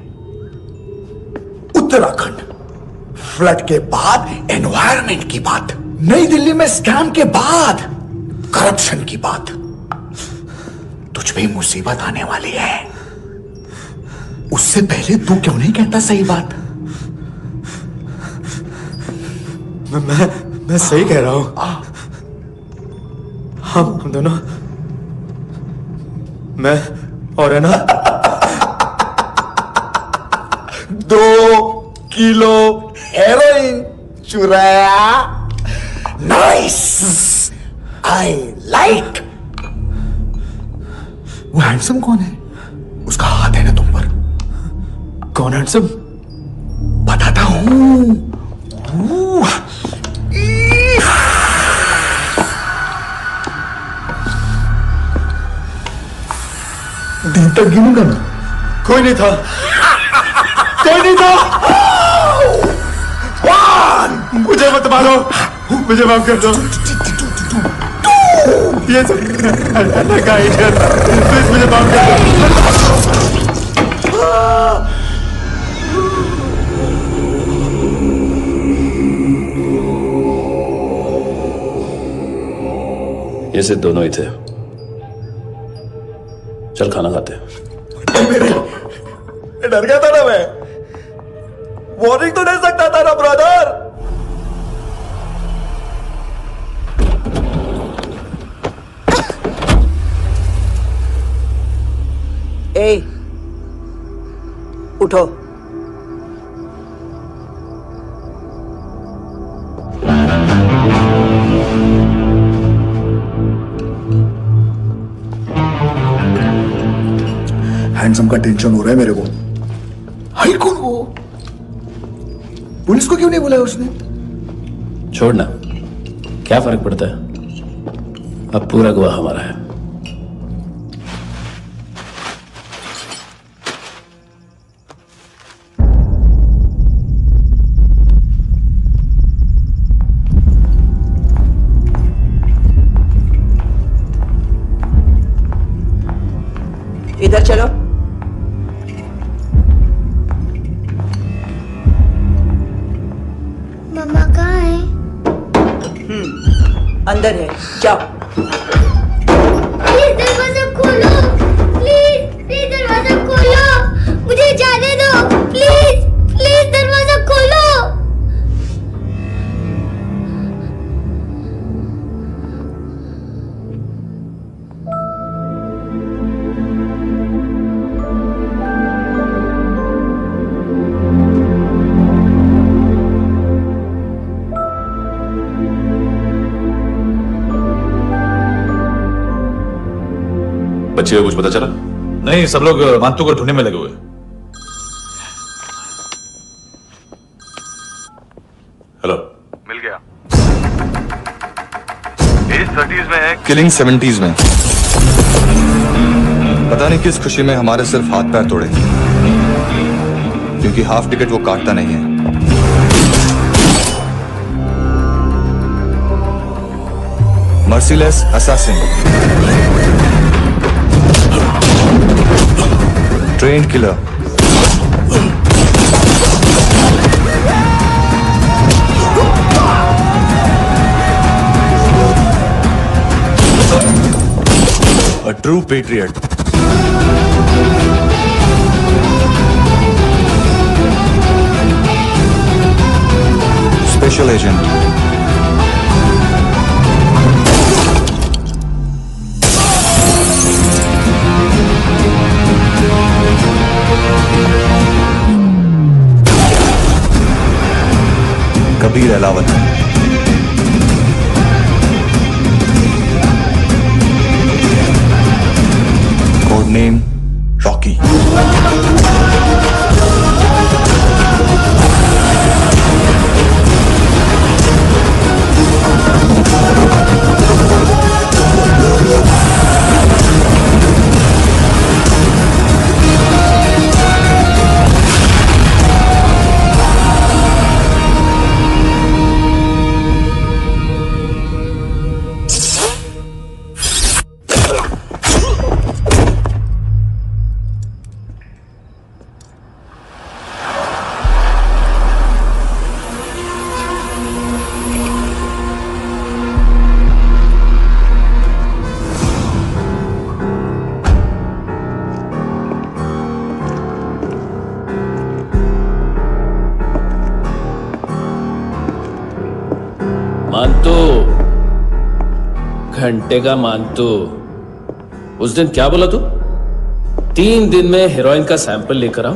उत्तराखंड फ्लड के बाद एनवायरनमेंट की बात, नई दिल्ली में स्कैम के बाद करप्शन की बात। तुझ पे मुसीबत आने वाली है, उससे पहले तू क्यों नहीं कहता सही बात? मैं सही कह रहा हूं। हम दोनों, मैं और है ना 2 किलो हेरोइन चुराया। Nice, I like. वो हैंडसम कौन है? उसका हाथ है ना तुम पर? कौन हैंडसम? बताता हूं। दिन तक गिनूंगा ना। कोई नहीं था, कोई नहीं था। मुझे मत मारो, मुझे माफ कर दो। ये सब का आइडिया था, प्लीज मुझे माफ कर दो। ये सिर्फ दोनों ही थे। चल खाना खाते हैं। डर गया था ना मैं। वार्निंग तो दे सकता था ना ब्रदर। ए, उठो। हैंडसम का टेंशन हो रहा है मेरे को। हाई कौन वो? पुलिस को क्यों नहीं बुलाया उसने? छोड़ना, क्या फर्क पड़ता है? अब पूरा गवाह हमारा है। इधर चलो। मम्मा कहाँ है? अंदर है, जाओ। प्लीज दरवाजा खोलो, प्लीज दरवाजा खोलो, मुझे जाने दो, प्लीज दरवाजा खोलो। बच्चे को कुछ पता चला? नहीं, सब लोग मांतू को ढूंढने में लगे हुए। हेलो, मिल गया। एज 30s में है, किलिंग 70s में। पता नहीं किस खुशी में हमारे सिर्फ हाथ पैर तोड़े, क्योंकि हाफ टिकट वो काटता नहीं है। Merciless assassin, trained killer, a true patriot. Special agent. Kabir Alawat. Code name Rocky. मानतो, घंटे का मानतो, उस दिन क्या बोला तू? 3 दिन में हेरोइन का सैंपल लेकर आओ,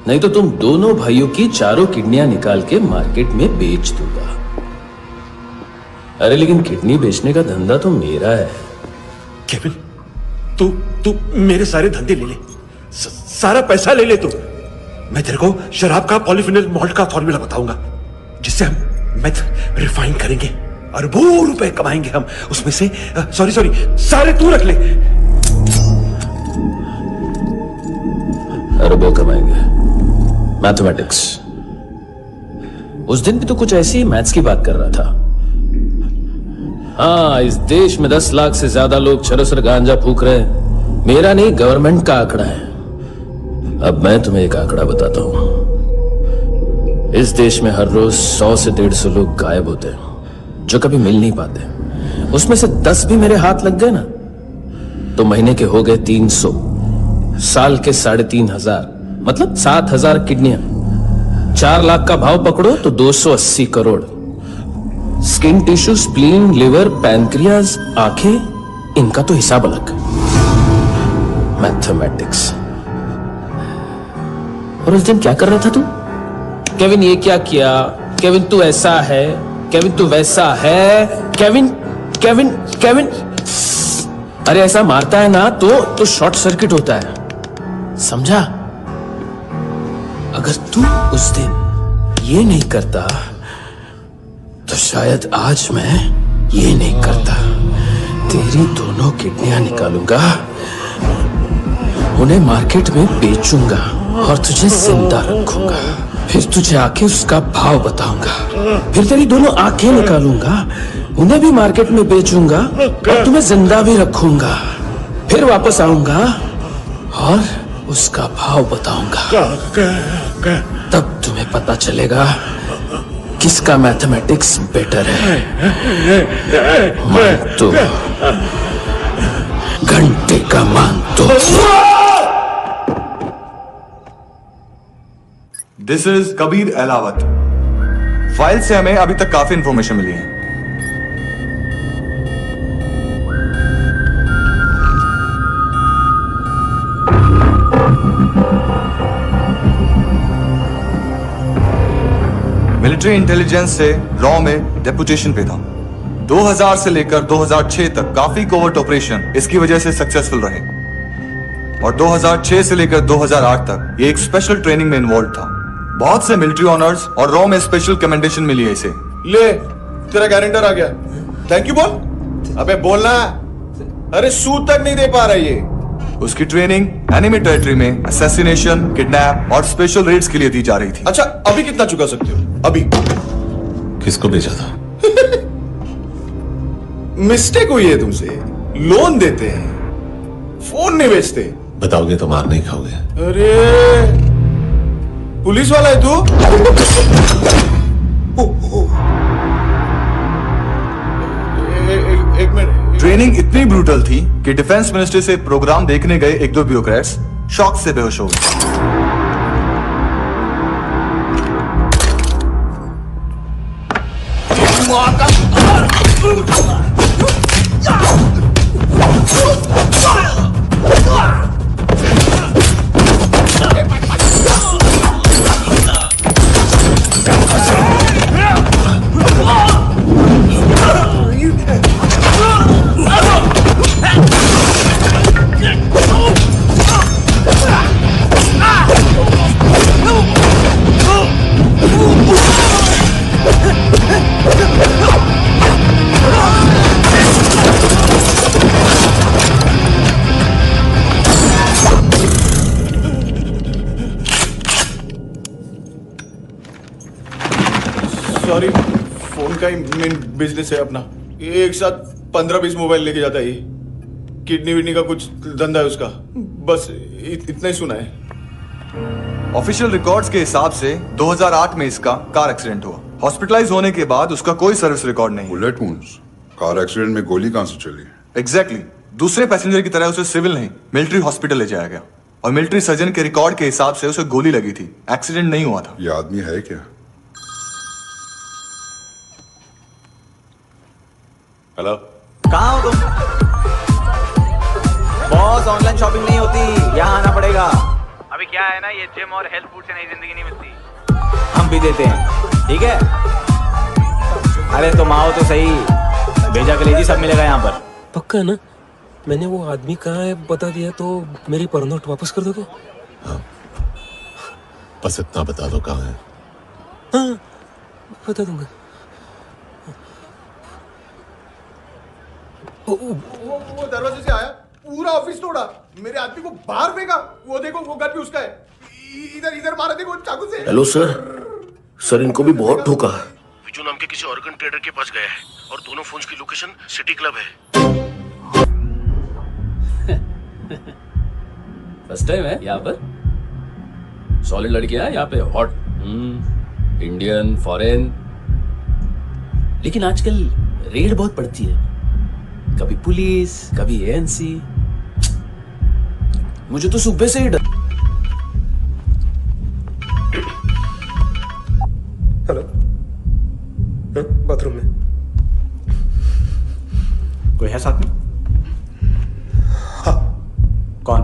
नहीं तो तुम दोनों भाइयों की चारों किडनियां निकाल के मार्केट में बेच दूंगा। अरे लेकिन किडनी बेचने का धंधा तो मेरा है। केविन, तू मेरे सारे धंधे ले ले, सारा पैसा ले ले तू। मैं तेरे को शराब का पॉलीफिनल मॉल्ट का फॉर्मूला बताऊंगा, जिससे हम मेथ रिफाइन करेंगे, अरबों रुपए कमाएंगे हम उसमें से। सॉरी सारे तू रख ले। अरबों कमाएंगे, मैथमेटिक्स। उस दिन भी तो कुछ ऐसी मैथ्स की बात कर रहा था। हाँ, इस देश में 10 लाख से ज्यादा लोग चरस गांजा फूक रहे हैं। मेरा नहीं, गवर्नमेंट का आंकड़ा है। अब मैं तुम्हें एक आंकड़ा बताता हूं। इस देश में हर रोज 100 से 150 लोग गायब होते हैं, जो कभी मिल नहीं पाते। उसमें से 10 भी मेरे हाथ लग गए ना, तो महीने के हो गए 300, साल के 3,500, मतलब 7,000 किडनियां। 4 लाख का भाव पकड़ो तो 280 crore. Skin tissue, spleen, liver, pancreas, आंखें, इनका तो हिसाब अलग। मैथमेटिक्स। और उस दिन क्या कर रहा था तू? केविन ये क्या किया, केविन तू ऐसा है, केविन तू वैसा है, केविन केविन केविन। अरे ऐसा मारता है ना तो शॉर्ट सर्किट होता है, समझा? अगर तू उस दिन ये नहीं करता तो शायद आज मैं ये नहीं करता। तेरी दोनों किडनियां निकालूंगा, उन्हें मार्केट में बेचूंगा और तुझे जिंदा रखूंगा। फिर तुझे आके उसका भाव बताऊंगा। फिर तेरी दोनों आंखें निकालूंगा, उन्हें भी मार्केट में बेचूंगा और तुम्हें जिंदा भी रखूंगा। फिर वापस आऊंगा और उसका भाव बताऊंगा। तब तुम्हें पता चलेगा किसका मैथमेटिक्स बेटर है। मानतो, घंटे का मानतो। This is Kabir Ahlawat. File से हमें अभी तक काफी इंफॉर्मेशन मिली है। मिलिट्री इंटेलिजेंस से रॉ में डेपुटेशन पे था। 2000 से लेकर 2006 तक काफी कोवर्ट ऑपरेशन इसकी वजह से सक्सेसफुल रहे, और 2006 से लेकर 2008 तक ये एक स्पेशल ट्रेनिंग में इन्वॉल्व था। बहुत से मिलिट्री ऑनर्स और रॉ में स्पेशल कमेंडेशन मिली है इसे। ले, तेरा गारंटर आ गया। थैंक यू बोल। अबे बोलना। अरे सूद तक नहीं दे पा रहा ये। उसकी ट्रेनिंग एनिमी टेरिटरी में असैसिनेशन, किडनैप और स्पेशल रेड्स के लिए दी जा रही थी। अच्छा, अभी कितना चुका सकते हो? अभी किसको भेजा था? मिस्टेक हुई है तुमसे। लोन देते हैं, फोन नहीं बेचते। बताओगे तो मार नहीं खाओगे। अरे पुलिस वाला है तू? एक मिनट। ट्रेनिंग इतनी ब्रूटल थी कि डिफेंस मिनिस्ट्री से प्रोग्राम देखने गए एक दो ब्यूरोक्रेट्स शॉक से बेहोश हो गए। सॉरी, फोन का ही मेन बिजनेस है अपना। एक साथ 15-20 मोबाइल लेके जाता है ये। किडनी विडनी का कुछ धंधा है उसका। बस इतना ही सुना है। ऑफिशियल रिकॉर्ड्स के हिसाब से 2008 में इसका कार एक्सीडेंट हुआ। हॉस्पिटलाइज होने के बाद उसका कोई सर्विस रिकॉर्ड नहीं। Bullet wounds? कार एक्सीडेंट में गोली कहां से चली? एग्जैक्टली। दूसरे पैसेंजर की तरह उसे सिविल नहीं, मिलिट्री हॉस्पिटल ले जाया गया और मिलिट्री सर्जन के रिकॉर्ड के हिसाब से उसे गोली लगी थी। एक्सीडेंट नहीं हुआ था। ये आदमी है क्या? हेलो, कहाँ हो तुम? बॉस, ऑनलाइन शॉपिंग नहीं होती, यहाँ आना पड़ेगा। अभी क्या है ना, ये जिम और हेल्थ फूड से नई जिंदगी नहीं मिलती। हम भी देते हैं, ठीक है? अरे तुम आओ तो सही, भेजा कलेजी सब मिलेगा यहाँ पर। पक्का ना? मैंने वो आदमी कहाँ है बता दिया तो मेरी परनोट वापस कर दोगे? हाँ, बस इतना बता दो कहाँ है। हाँ, बता दूंगा। वो दरवाजे से आया, पूरा ऑफिस तोड़ा, मेरे आदमी को बाहर फेंका। वो देखो, वो गन भी उसका है। इधर इधर मारा, देखो चाकू से। हेलो सर, इनको भी बहुत ठोका। विजू नाम के किसी ऑर्गन ट्रेडर के पास गया है और दोनों फोन्स की लोकेशन सिटी क्लब है। फर्स्ट टाइम है यहाँ पर। सॉलिड लड़कियां हैं यहाँ पे, हॉट, इंडियन, फॉरेन। लेकिन आजकल रेड बहुत पड़ती है, कभी पुलिस, कभी एएनसी। मुझे तो सुबह से ही डर। हेलो, बाथरूम में कोई है साथ में? हाँ। कौन?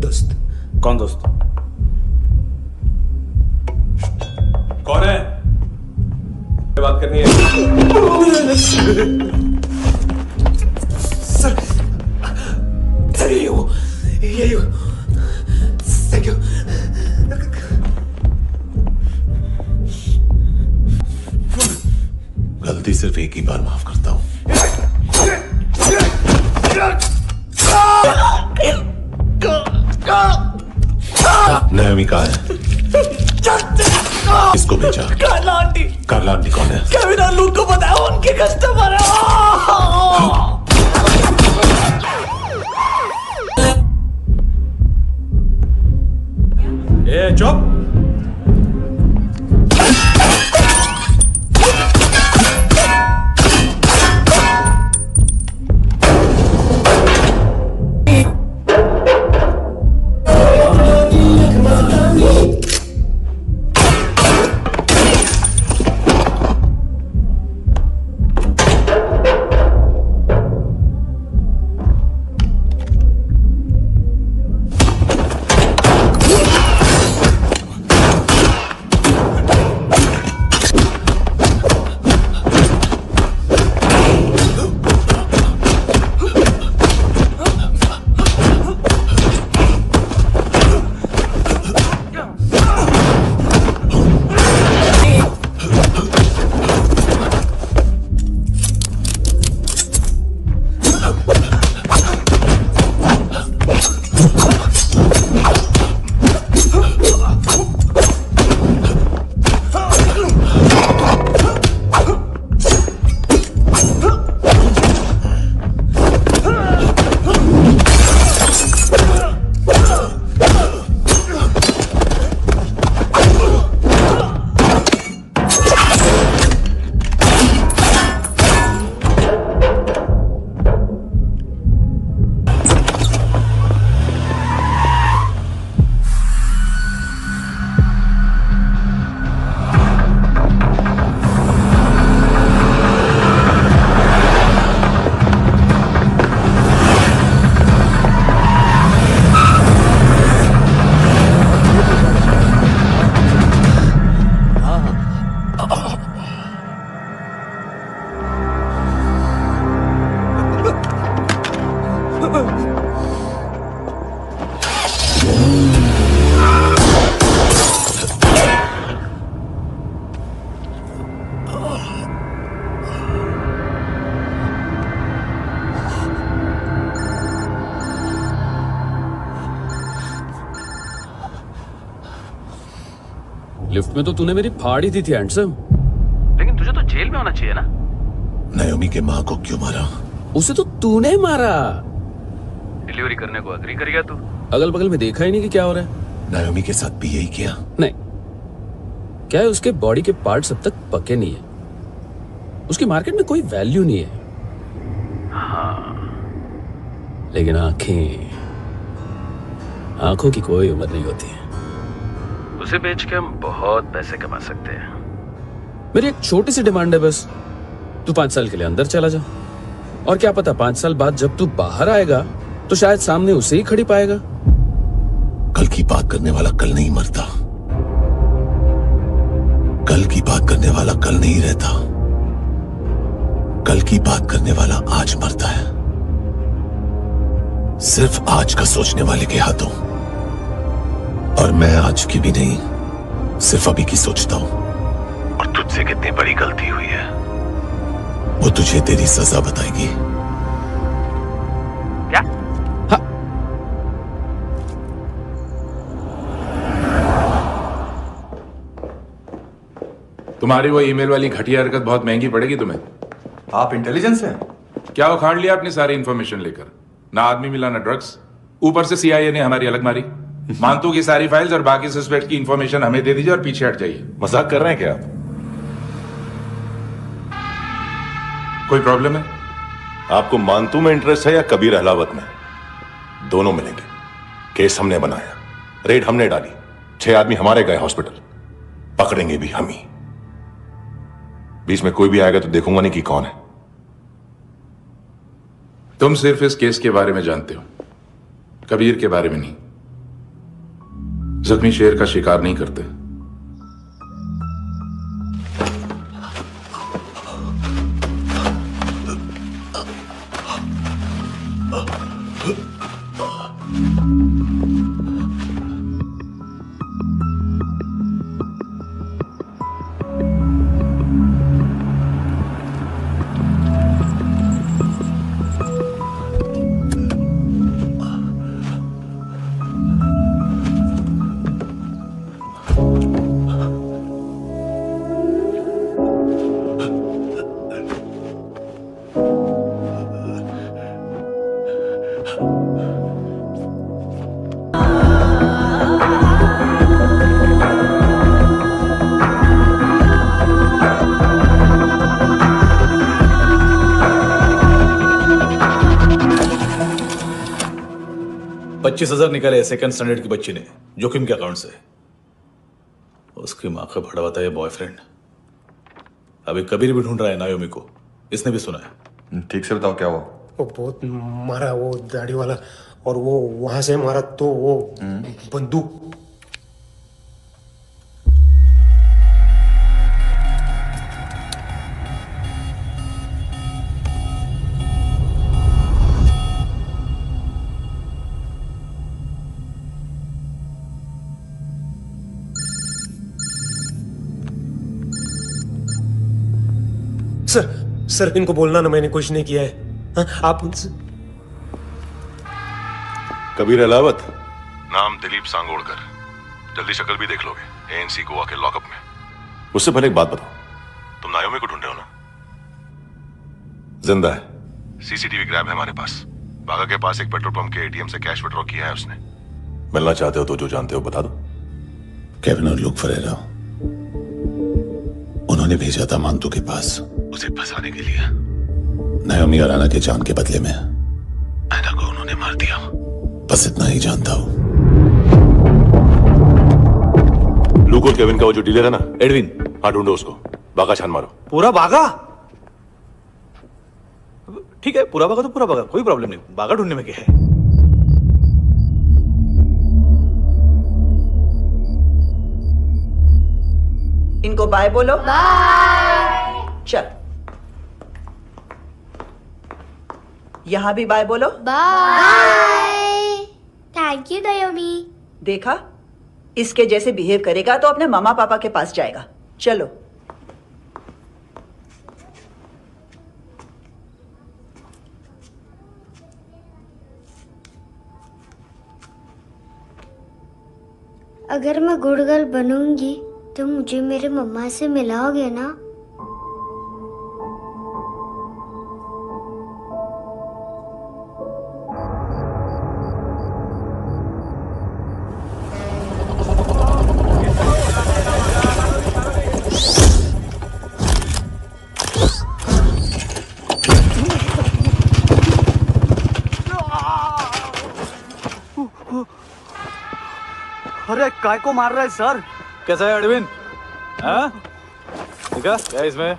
दोस्त। कौन दोस्त? कौन है? बात करनी है। सर यही हो। Thank you. गलती सिर्फ एक ही बार माफ करता हूं। नयमी कहाँ है? किसको भेजा? कार्ला आंटी। कार्ला आंटी कौन है? केविन और लूक को पता है, उनके कस्टमर है। ए चुप। लिफ्ट में तो तूने मेरी फाड़ ही दी थी हैंडसम। लेकिन तुझे तो जेल में होना चाहिए ना। नायोमी के माँ को क्यों मारा? उसे तो तूने मारा। डिलीवरी करने को अग्री कर गया तू। अगल बगल में देखा ही नहीं कि क्या हो रहा है। नायोमी के साथ भी यही किया? नहीं, क्या है उसके बॉडी के पार्ट्स अब तक पके नहीं है, उसकी मार्केट में कोई वैल्यू नहीं है। हाँ। लेकिन आंखों की कोई उम्र नहीं होती है। उसे बेच के हम बहुत पैसे कमा सकते हैं। मेरी एक छोटी सी डिमांड है बस, तू 5 साल के लिए अंदर चला जा, और क्या पता 5 साल बाद जब तू बाहर आएगा तो शायद सामने उसे ही खड़ी पाएगा। कल की बात करने वाला कल नहीं मरता, कल की बात करने वाला कल नहीं रहता, कल की बात करने वाला आज मरता है। सिर्फ आज का सोचने वाले के हाथों। और मैं आज की भी नहीं, सिर्फ अभी की सोचता हूं। और तुझसे कितनी बड़ी गलती हुई है वो तुझे तेरी सजा बताएगी। क्या? हाँ। तुम्हारी वो ईमेल वाली घटिया हरकत बहुत महंगी पड़ेगी तुम्हें। आप इंटेलिजेंस हैं? क्या उखाड़ लिया अपनी सारी इंफॉर्मेशन लेकर? ना आदमी मिला ना ड्रग्स, ऊपर से सीआईए ने हमारी अलग मारी। मानतू की सारी फाइल्स और बाकी सस्पेक्ट की इंफॉर्मेशन हमें दे दीजिए और पीछे हट जाइए। मजाक कर रहे हैं क्या आप? कोई प्रॉब्लम है? आपको मानतू में इंटरेस्ट है या कबीर अहलावत में? दोनों मिलेंगे। केस हमने बनाया, रेड हमने डाली, 6 आदमी हमारे गए हॉस्पिटल, पकड़ेंगे भी हम ही। बीच में कोई भी आएगा तो देखूंगा नहीं कि कौन है। तुम सिर्फ इस केस के बारे में जानते हो, कबीर के बारे में नहीं। जख्मी शेर का शिकार नहीं करते। $25,000 निकाले सेकंड स्टैंडर्ड की बच्ची ने जोखिम के अकाउंट से। उसकी माँ का भड़ा बताया बॉयफ्रेंड। अभी कबीर भी ढूंढ रहा है नायोमी को, इसने भी सुना है। ठीक से बताओ क्या हुआ? वो बहुत मारा, वो दाढ़ी वाला, और वो वहां से मारा तो वो बंदूक। सर इनको बोलना ना मैंने कुछ नहीं किया है। हाँ, आप कबीर अहलावत, नाम दिलीप सांगोड़कर। जल्दी शक्ल भी देख लोगे, एएनसी गोवा के लॉकअप में। मुझसे पहले एक बात बताओ, तुम नायोमी को ढूंढ रहे हो ना? जिंदा है, सीसीटीवी ग्रैब है हमारे पास। बागा के पास एक पेट्रोल पंप के एटीएम से कैश विड्रॉ किया है उसने। मिलना चाहते हो तो जो जानते हो बता दो। केविन और लुक फरेरा, उन्होंने भेजा था मानतू के पास उसे फंसाने के लिए। नायोमी और आना के जान के बदले में आना को उन्होंने मार दिया। बस इतना ही जानता हूं। लुक और केविन का वो जो डीलर है ना, एडविन, हाँ ढूंढो उसको। बागा छान मारो। पूरा बागा? ठीक है, पूरा बागा तो पूरा बागा, कोई प्रॉब्लम नहीं। बागा ढूंढने में क्या है? इनको बाय बोलो। बाय। चल, यहां भी बाय बोलो। बाय। Thank you नायोमी। देखा, इसके जैसे बिहेव करेगा तो अपने मामा पापा के पास जाएगा। चलो। अगर मैं गुड गर्ल बनूंगी तो मुझे मेरे मम्मा से मिलाओगे ना? अरे काय को मार रहा है सर? कैसा है अरविंद? हाँ? देखा क्या है इसमें?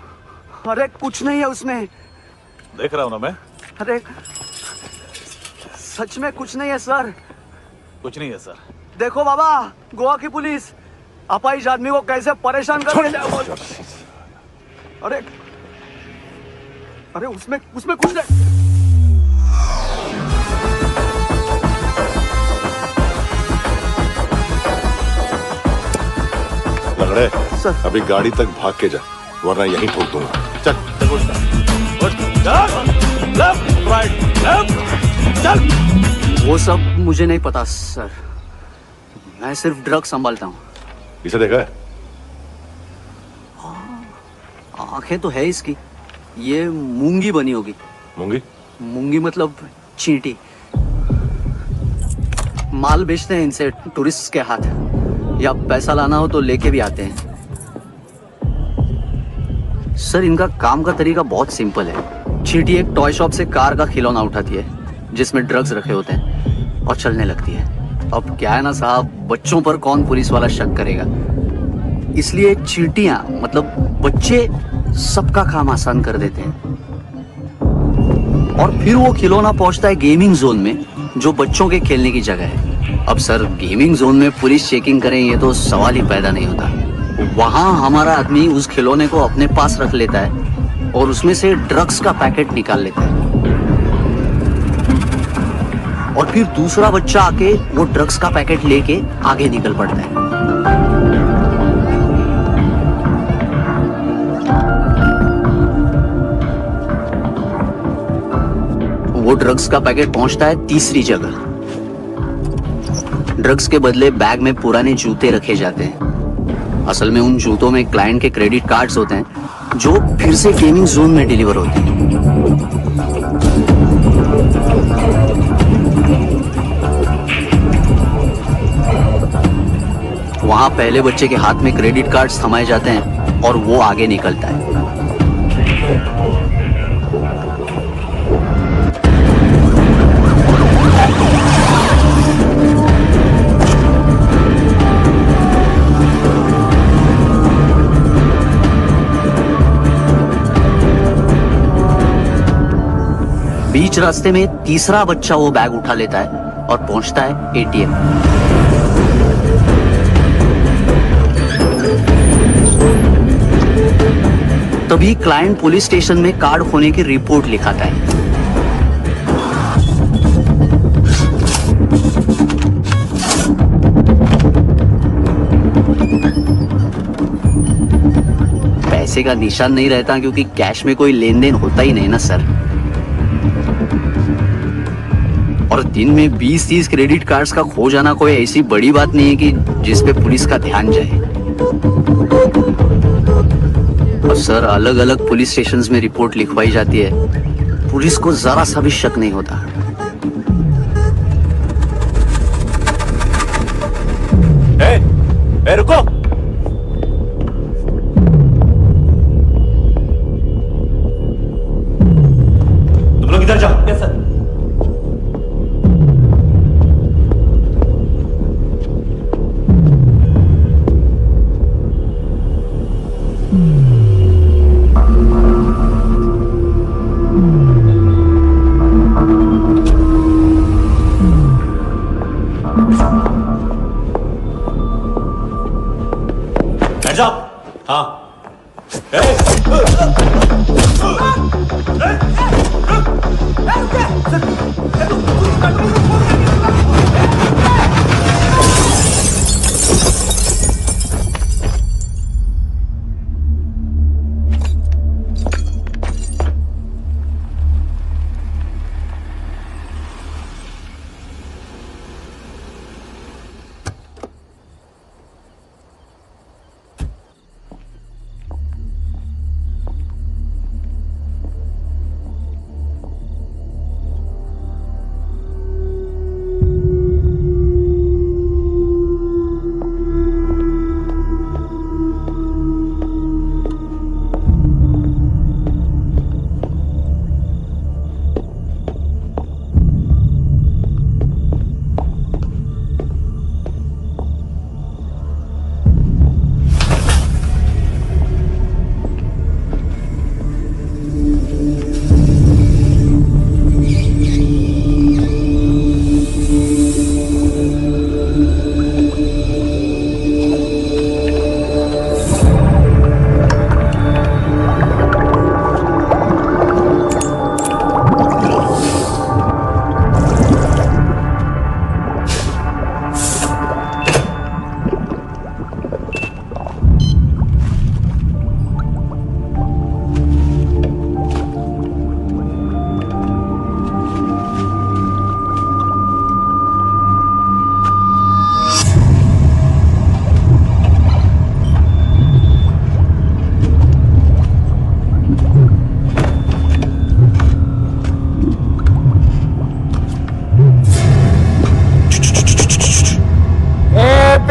अरे कुछ नहीं है उसमें। देख रहा हूं ना मैं। अरे सच में कुछ नहीं है सर। कुछ नहीं है सर। देखो बाबा, गोवा की पुलिस अपाहिज आदमी को कैसे परेशान कर रही है। अरे अरे उसमें कुछ नहीं। लंगड़े, अभी गाड़ी तक भाग के जा, वरना यहीं ठोक दूंगा। चल। वो सब मुझे नहीं पता सर, मैं सिर्फ ड्रग संभालता हूँ। इसे देखा है? आंखें तो है इसकी, ये मूंगी बनी होगी। मूंगी? मूंगी मतलब चींटी। माल बेचते हैं इनसे टूरिस्ट के हाथ, या पैसा लाना हो तो लेके भी आते हैं। सर इनका काम का तरीका बहुत सिंपल है। चींटी एक टॉय शॉप से कार का खिलौना उठाती है जिसमें ड्रग्स रखे होते हैं और चलने लगती है। अब क्या है ना साहब, बच्चों पर कौन पुलिस वाला शक करेगा, इसलिए चींटियां मतलब बच्चे सबका काम आसान कर देते हैं। और फिर वो खिलौना पहुंचता है गेमिंग जोन में, जो बच्चों के खेलने की जगह है। अब सर गेमिंग जोन में पुलिस चेकिंग करें ये तो सवाल ही पैदा नहीं होता। वहां हमारा आदमी उस खिलौने को अपने पास रख लेता है और उसमें से ड्रग्स का पैकेट निकाल लेता है, और फिर दूसरा बच्चा आके वो ड्रग्स का पैकेट लेके आगे निकल पड़ता है। वो ड्रग्स का पैकेट पहुंचता है तीसरी जगह। ड्रग्स के बदले बैग में पुराने जूते रखे जाते हैं। असल में उन जूतों में क्लाइंट के क्रेडिट कार्ड्स होते हैं जो फिर से गेमिंग जोन में डिलीवर होते हैं। वहां पहले बच्चे के हाथ में क्रेडिट कार्ड्स थमाए जाते हैं और वो आगे निकलता है। बीच रास्ते में तीसरा बच्चा वो बैग उठा लेता है और पहुंचता है एटीएम। तभी क्लाइंट पुलिस स्टेशन में कार्ड खोने की रिपोर्ट लिखाता है। पैसे का निशान नहीं रहता क्योंकि कैश में कोई लेन देन होता ही नहीं ना सर। और दिन में 20-30 क्रेडिट कार्ड्स का खो जाना कोई ऐसी बड़ी बात नहीं है कि जिस पे पुलिस का ध्यान जाए। और सर अलग अलग पुलिस स्टेशंस में रिपोर्ट लिखवाई जाती है, पुलिस को जरा सा भी शक नहीं होता। ए, रुको। तुम लोग इधर जाओ। Yes sir. हाँ।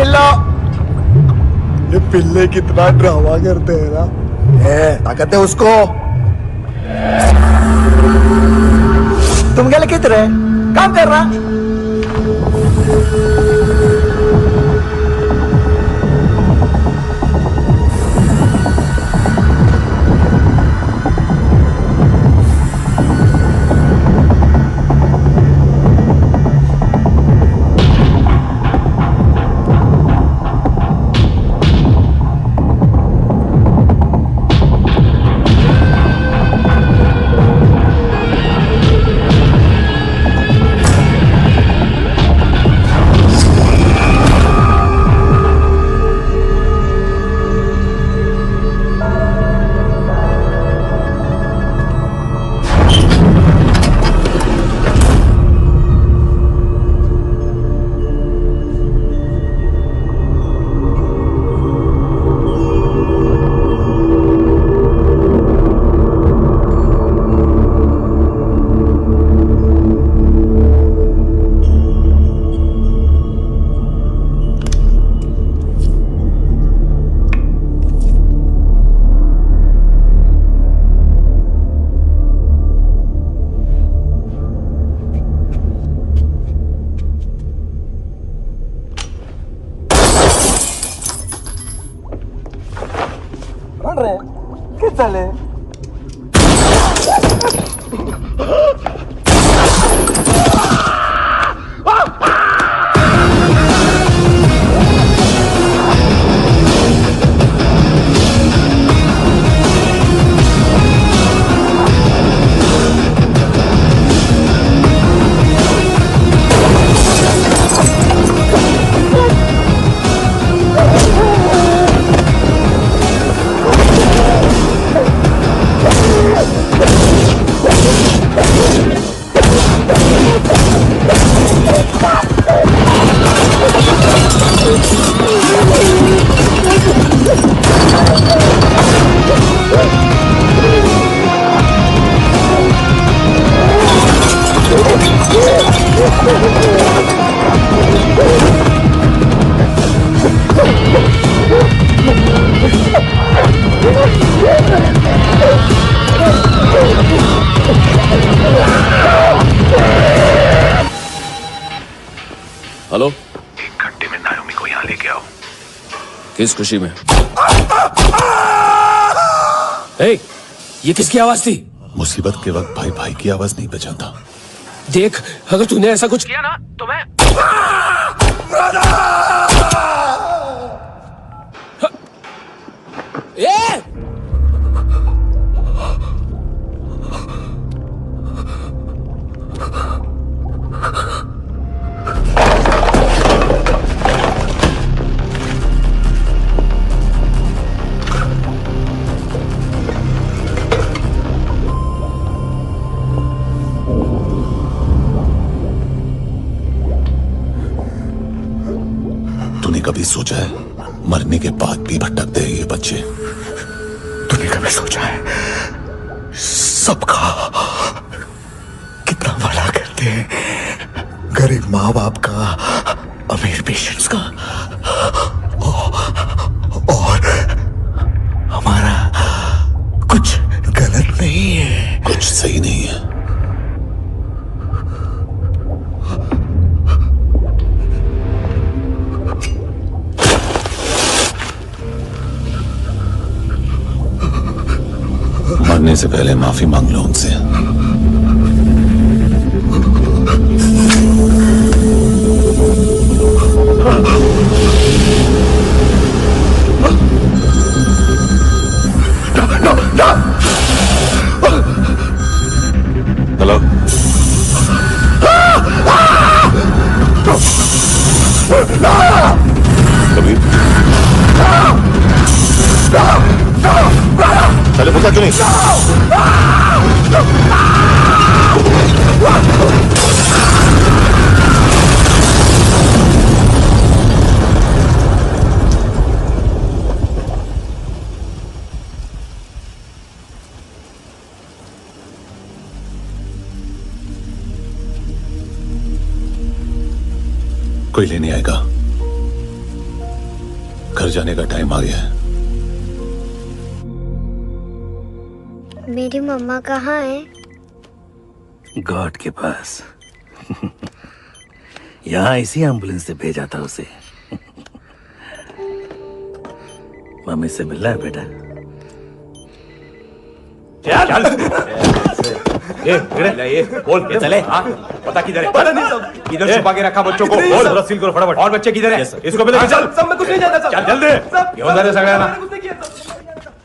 पिल्लो। ये पिल्ले कितना ड्रामा करते हैं ना। ताकत है उसको। तुम क्या लिखित रहे? काम कर रहा। चले हेलो, 1 घंटे में नायोमी को यहाँ लेके आओ। किस खुशी में? ए, ये किसकी आवाज थी? मुसीबत के वक्त भाई भाई की आवाज नहीं पहचानता। देख, अगर तूने ऐसा कुछ किया ना तो मैं तूने कभी सोचा है मरने के बाद भी भटकते हैं ये बच्चे? तूने कभी सोचा है सबका कितना भला करते हैं? गरीब माँ बाप का, अमीर पेशेंट्स का, और हमारा कुछ गलत नहीं है, कुछ सही नहीं है। मरने से पहले माफी मांग लो उनसे। हेलो, कबीर, पहले पूछा क्यों नहीं? कोई लेने आएगा? जाने का टाइम आ गया है। मेरी मम्मा कहाँ है? गॉड के पास। यहाँ इसी एम्बुलेंस से भेजा था उसे। मम्मी से मिलना है बेटा। चल ये बोल ये चले। हाँ पता किधर है? पता नहीं सब। इधर छुपा के रखा बच्चों को। बोल जरा सील करो फटाफट। और बच्चे किधर है? इसको भी लेके चल। सब मैं कुछ नहीं जानता। चल जल्दी। घेऊन जा रे सगळ्यांना।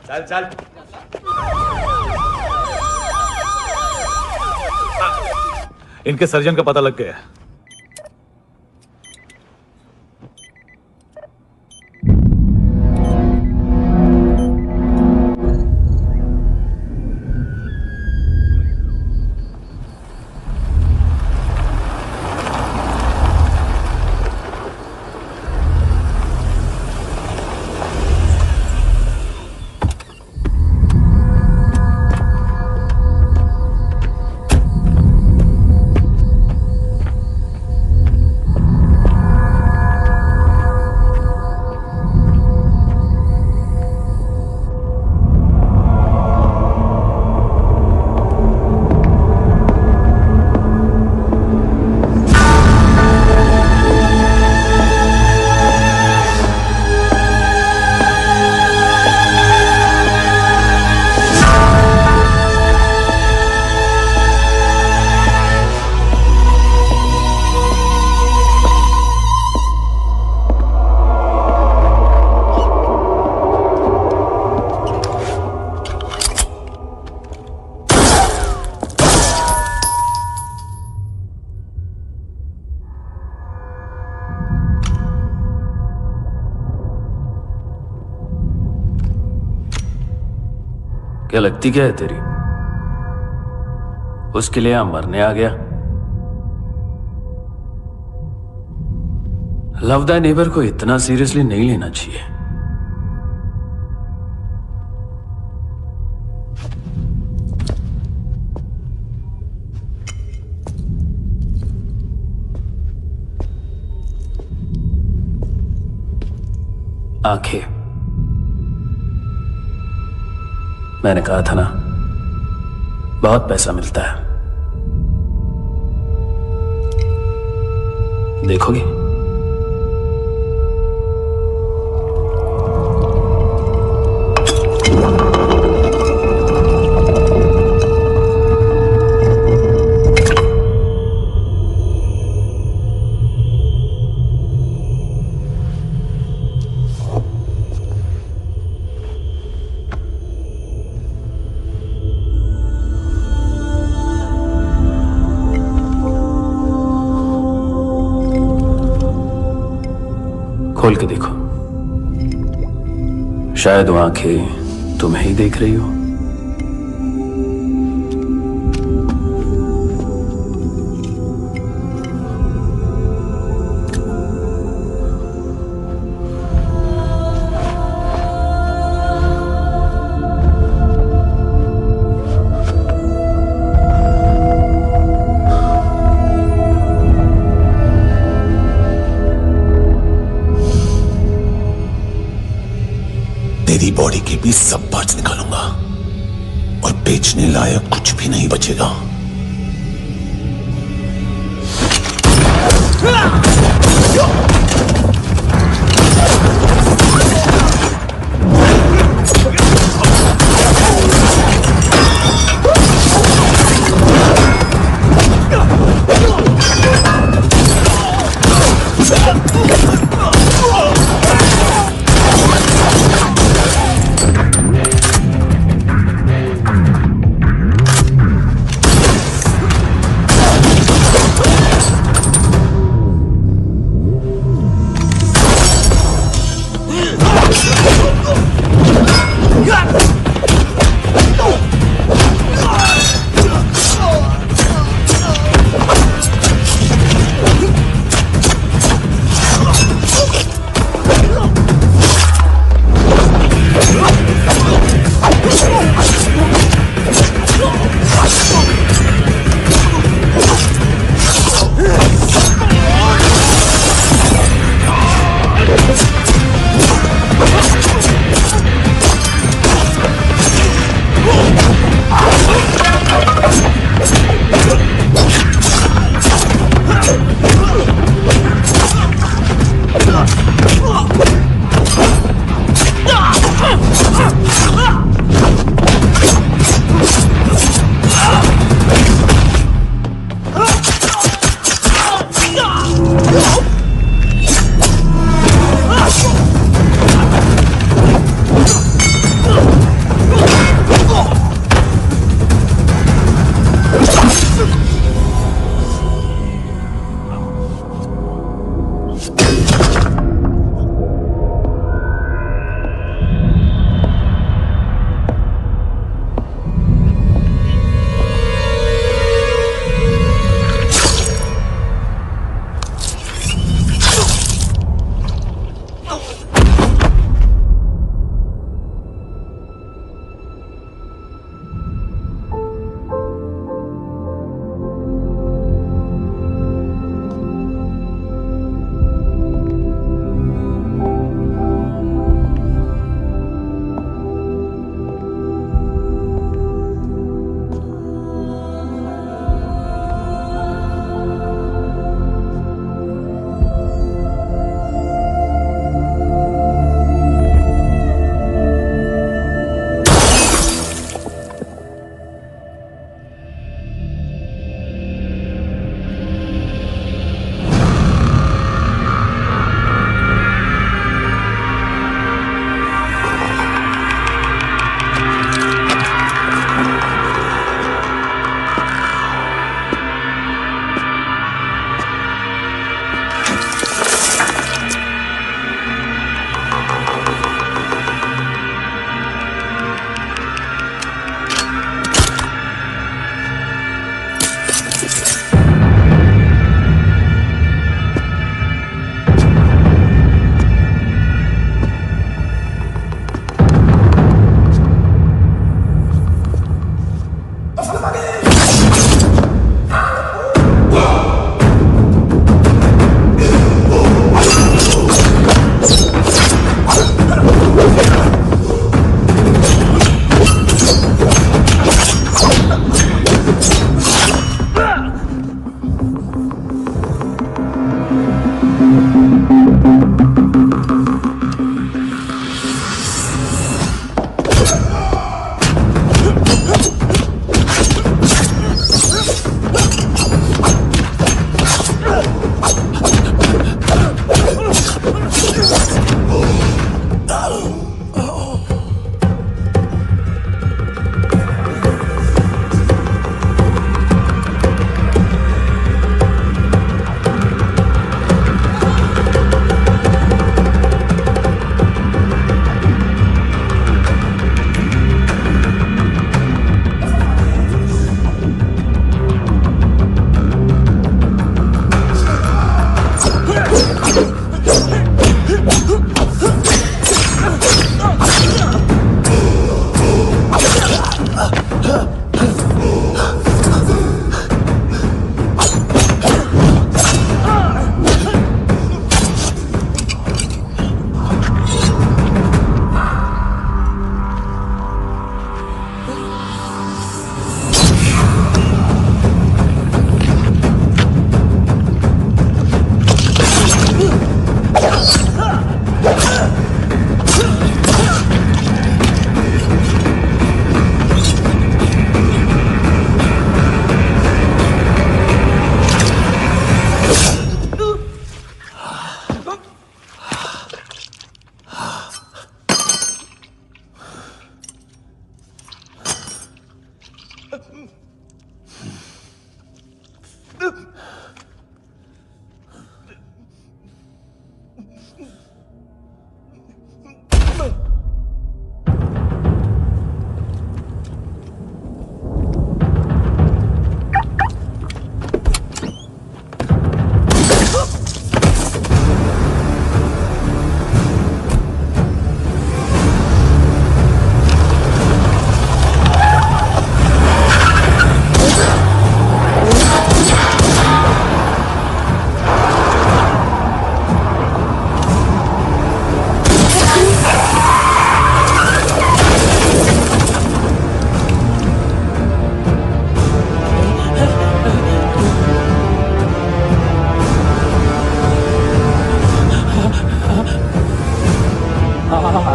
चल चल। इनके सर्जन का पता लग गया। क्या लगती क्या है तेरी? उसके लिए यहां मरने आ गया? लव द नेबर को इतना सीरियसली नहीं लेना चाहिए। आंखें, मैंने कहा था ना, बहुत पैसा मिलता है। देखोगी? खोल के देखो, शायद वो आंखें तुम्हें ही देख रही हो। तेरी बॉडी के भी सब पार्ट्स निकालूंगा और बेचने लायक कुछ भी नहीं बचेगा।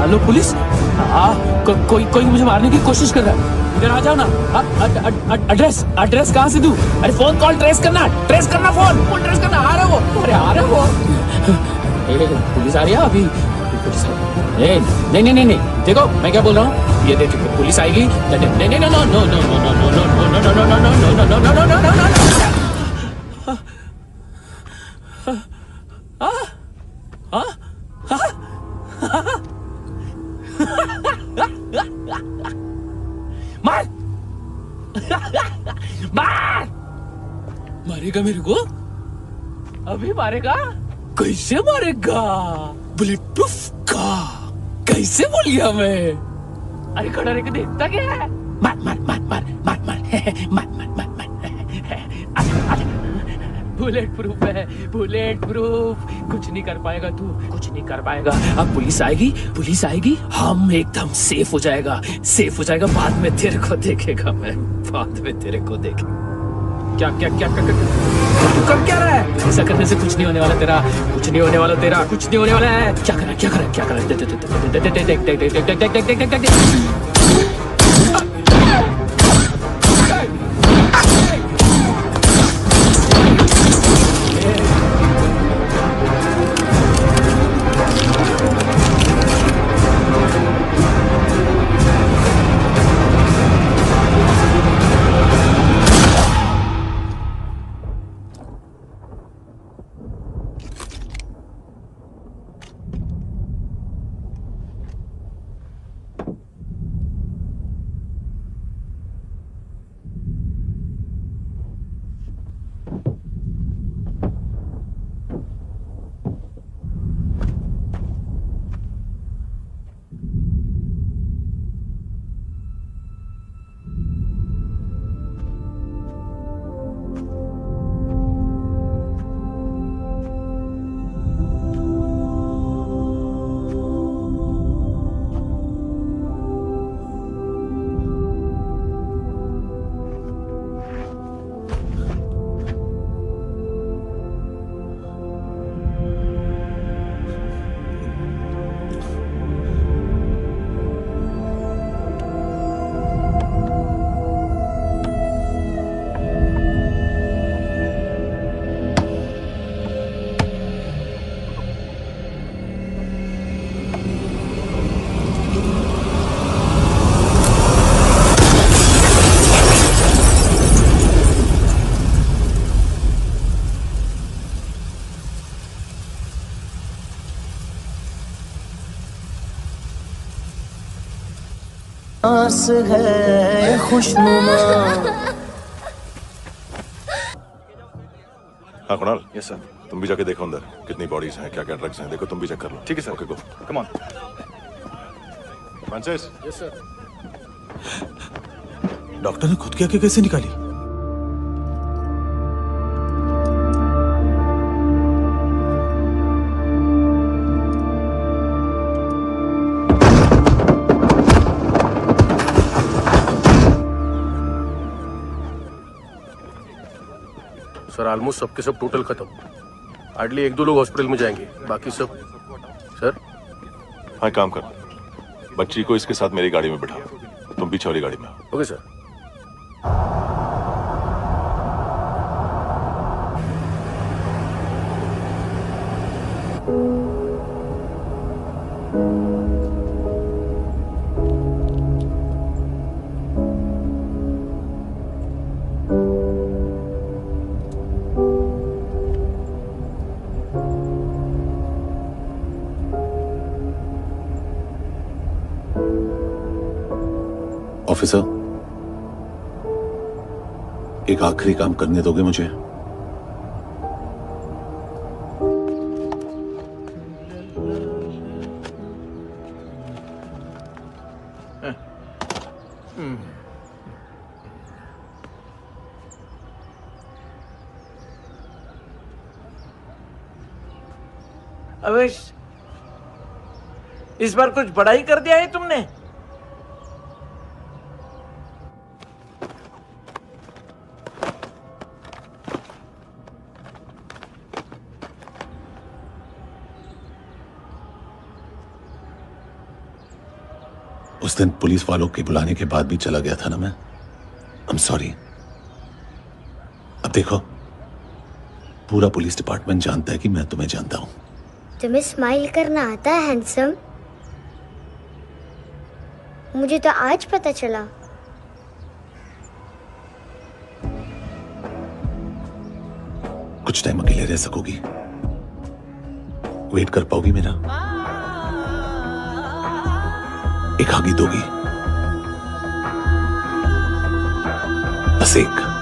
हेलो पुलिस, कोई मुझे मारने की कोशिश कर रहा है। इधर आ जाओ ना। एड्रेस कहाँ से दूं? अरे फोन कॉल ट्रेस करना फोन ट्रेस करना। आ रहा वो, अरे आ रहा वो। पुलिस आ रही है अभी। पुलिस नहीं, देखो मैं क्या बोल रहा हूँ। ये देखो पुलिस आएगी। नहीं मार मारेगा मेरे को? अभी मारेगा? कैसे मारेगा? बुलेट प्रूफ का कैसे बोल गया मैं? अरे खड़ा रहकर देखता क्या है? मार मार मार मार मार मार मार मार मार बुलेट प्रूफ है, बुलेट प्रूफ। कुछ नहीं कर पाएगा तू, कुछ नहीं कर पाएगा। अब पुलिस आएगी, हम एकदम सेफ हो जाएगा। बाद में तेरे को देखेगा मैं, बाद में तेरे को देखेगा। क्या कर क्या रहा है? ऐसा करने से कुछ नहीं होने वाला तेरा, कुछ नहीं होने वाला है। क्या कर देख। आस है खुशनुमा। हाँ कुणाल। Yes sir. तुम भी जाके देखो अंदर कितनी बॉडीज हैं, क्या क्या ड्रग्स हैं, देखो तुम भी चेक कर लो। ठीक है sir. Okay go. Come on Francis. Yes sir. Doctor ने खुद की आंखें कैसे निकाली? सर ऑलमोस्ट सबके सब टोटल खत्म। हार्डली 1-2 लोग हॉस्पिटल में जाएंगे, बाकी सब। सर हाँ काम कर, बच्ची को इसके साथ मेरी गाड़ी में बिठा, तुम पीछे वाली गाड़ी में। Okay sir. ऑफिसर, एक आखिरी काम करने दोगे मुझे? अवेश, इस बार कुछ बड़ा ही कर दिया है तुमने। उस दिन पुलिस वालों के बुलाने के बाद भी चला गया था ना मैं। I am sorry. अब देखो, पूरा पुलिस डिपार्टमेंट जानता है कि मैं तुम्हें जानता हूं। तुम्हें स्माइल करना आता है हैंडसम? मुझे तो आज पता चला। कुछ टाइम अकेले रह सकोगी? वेट कर पाओगी मेरा? एक आगे दोगी? बस एक।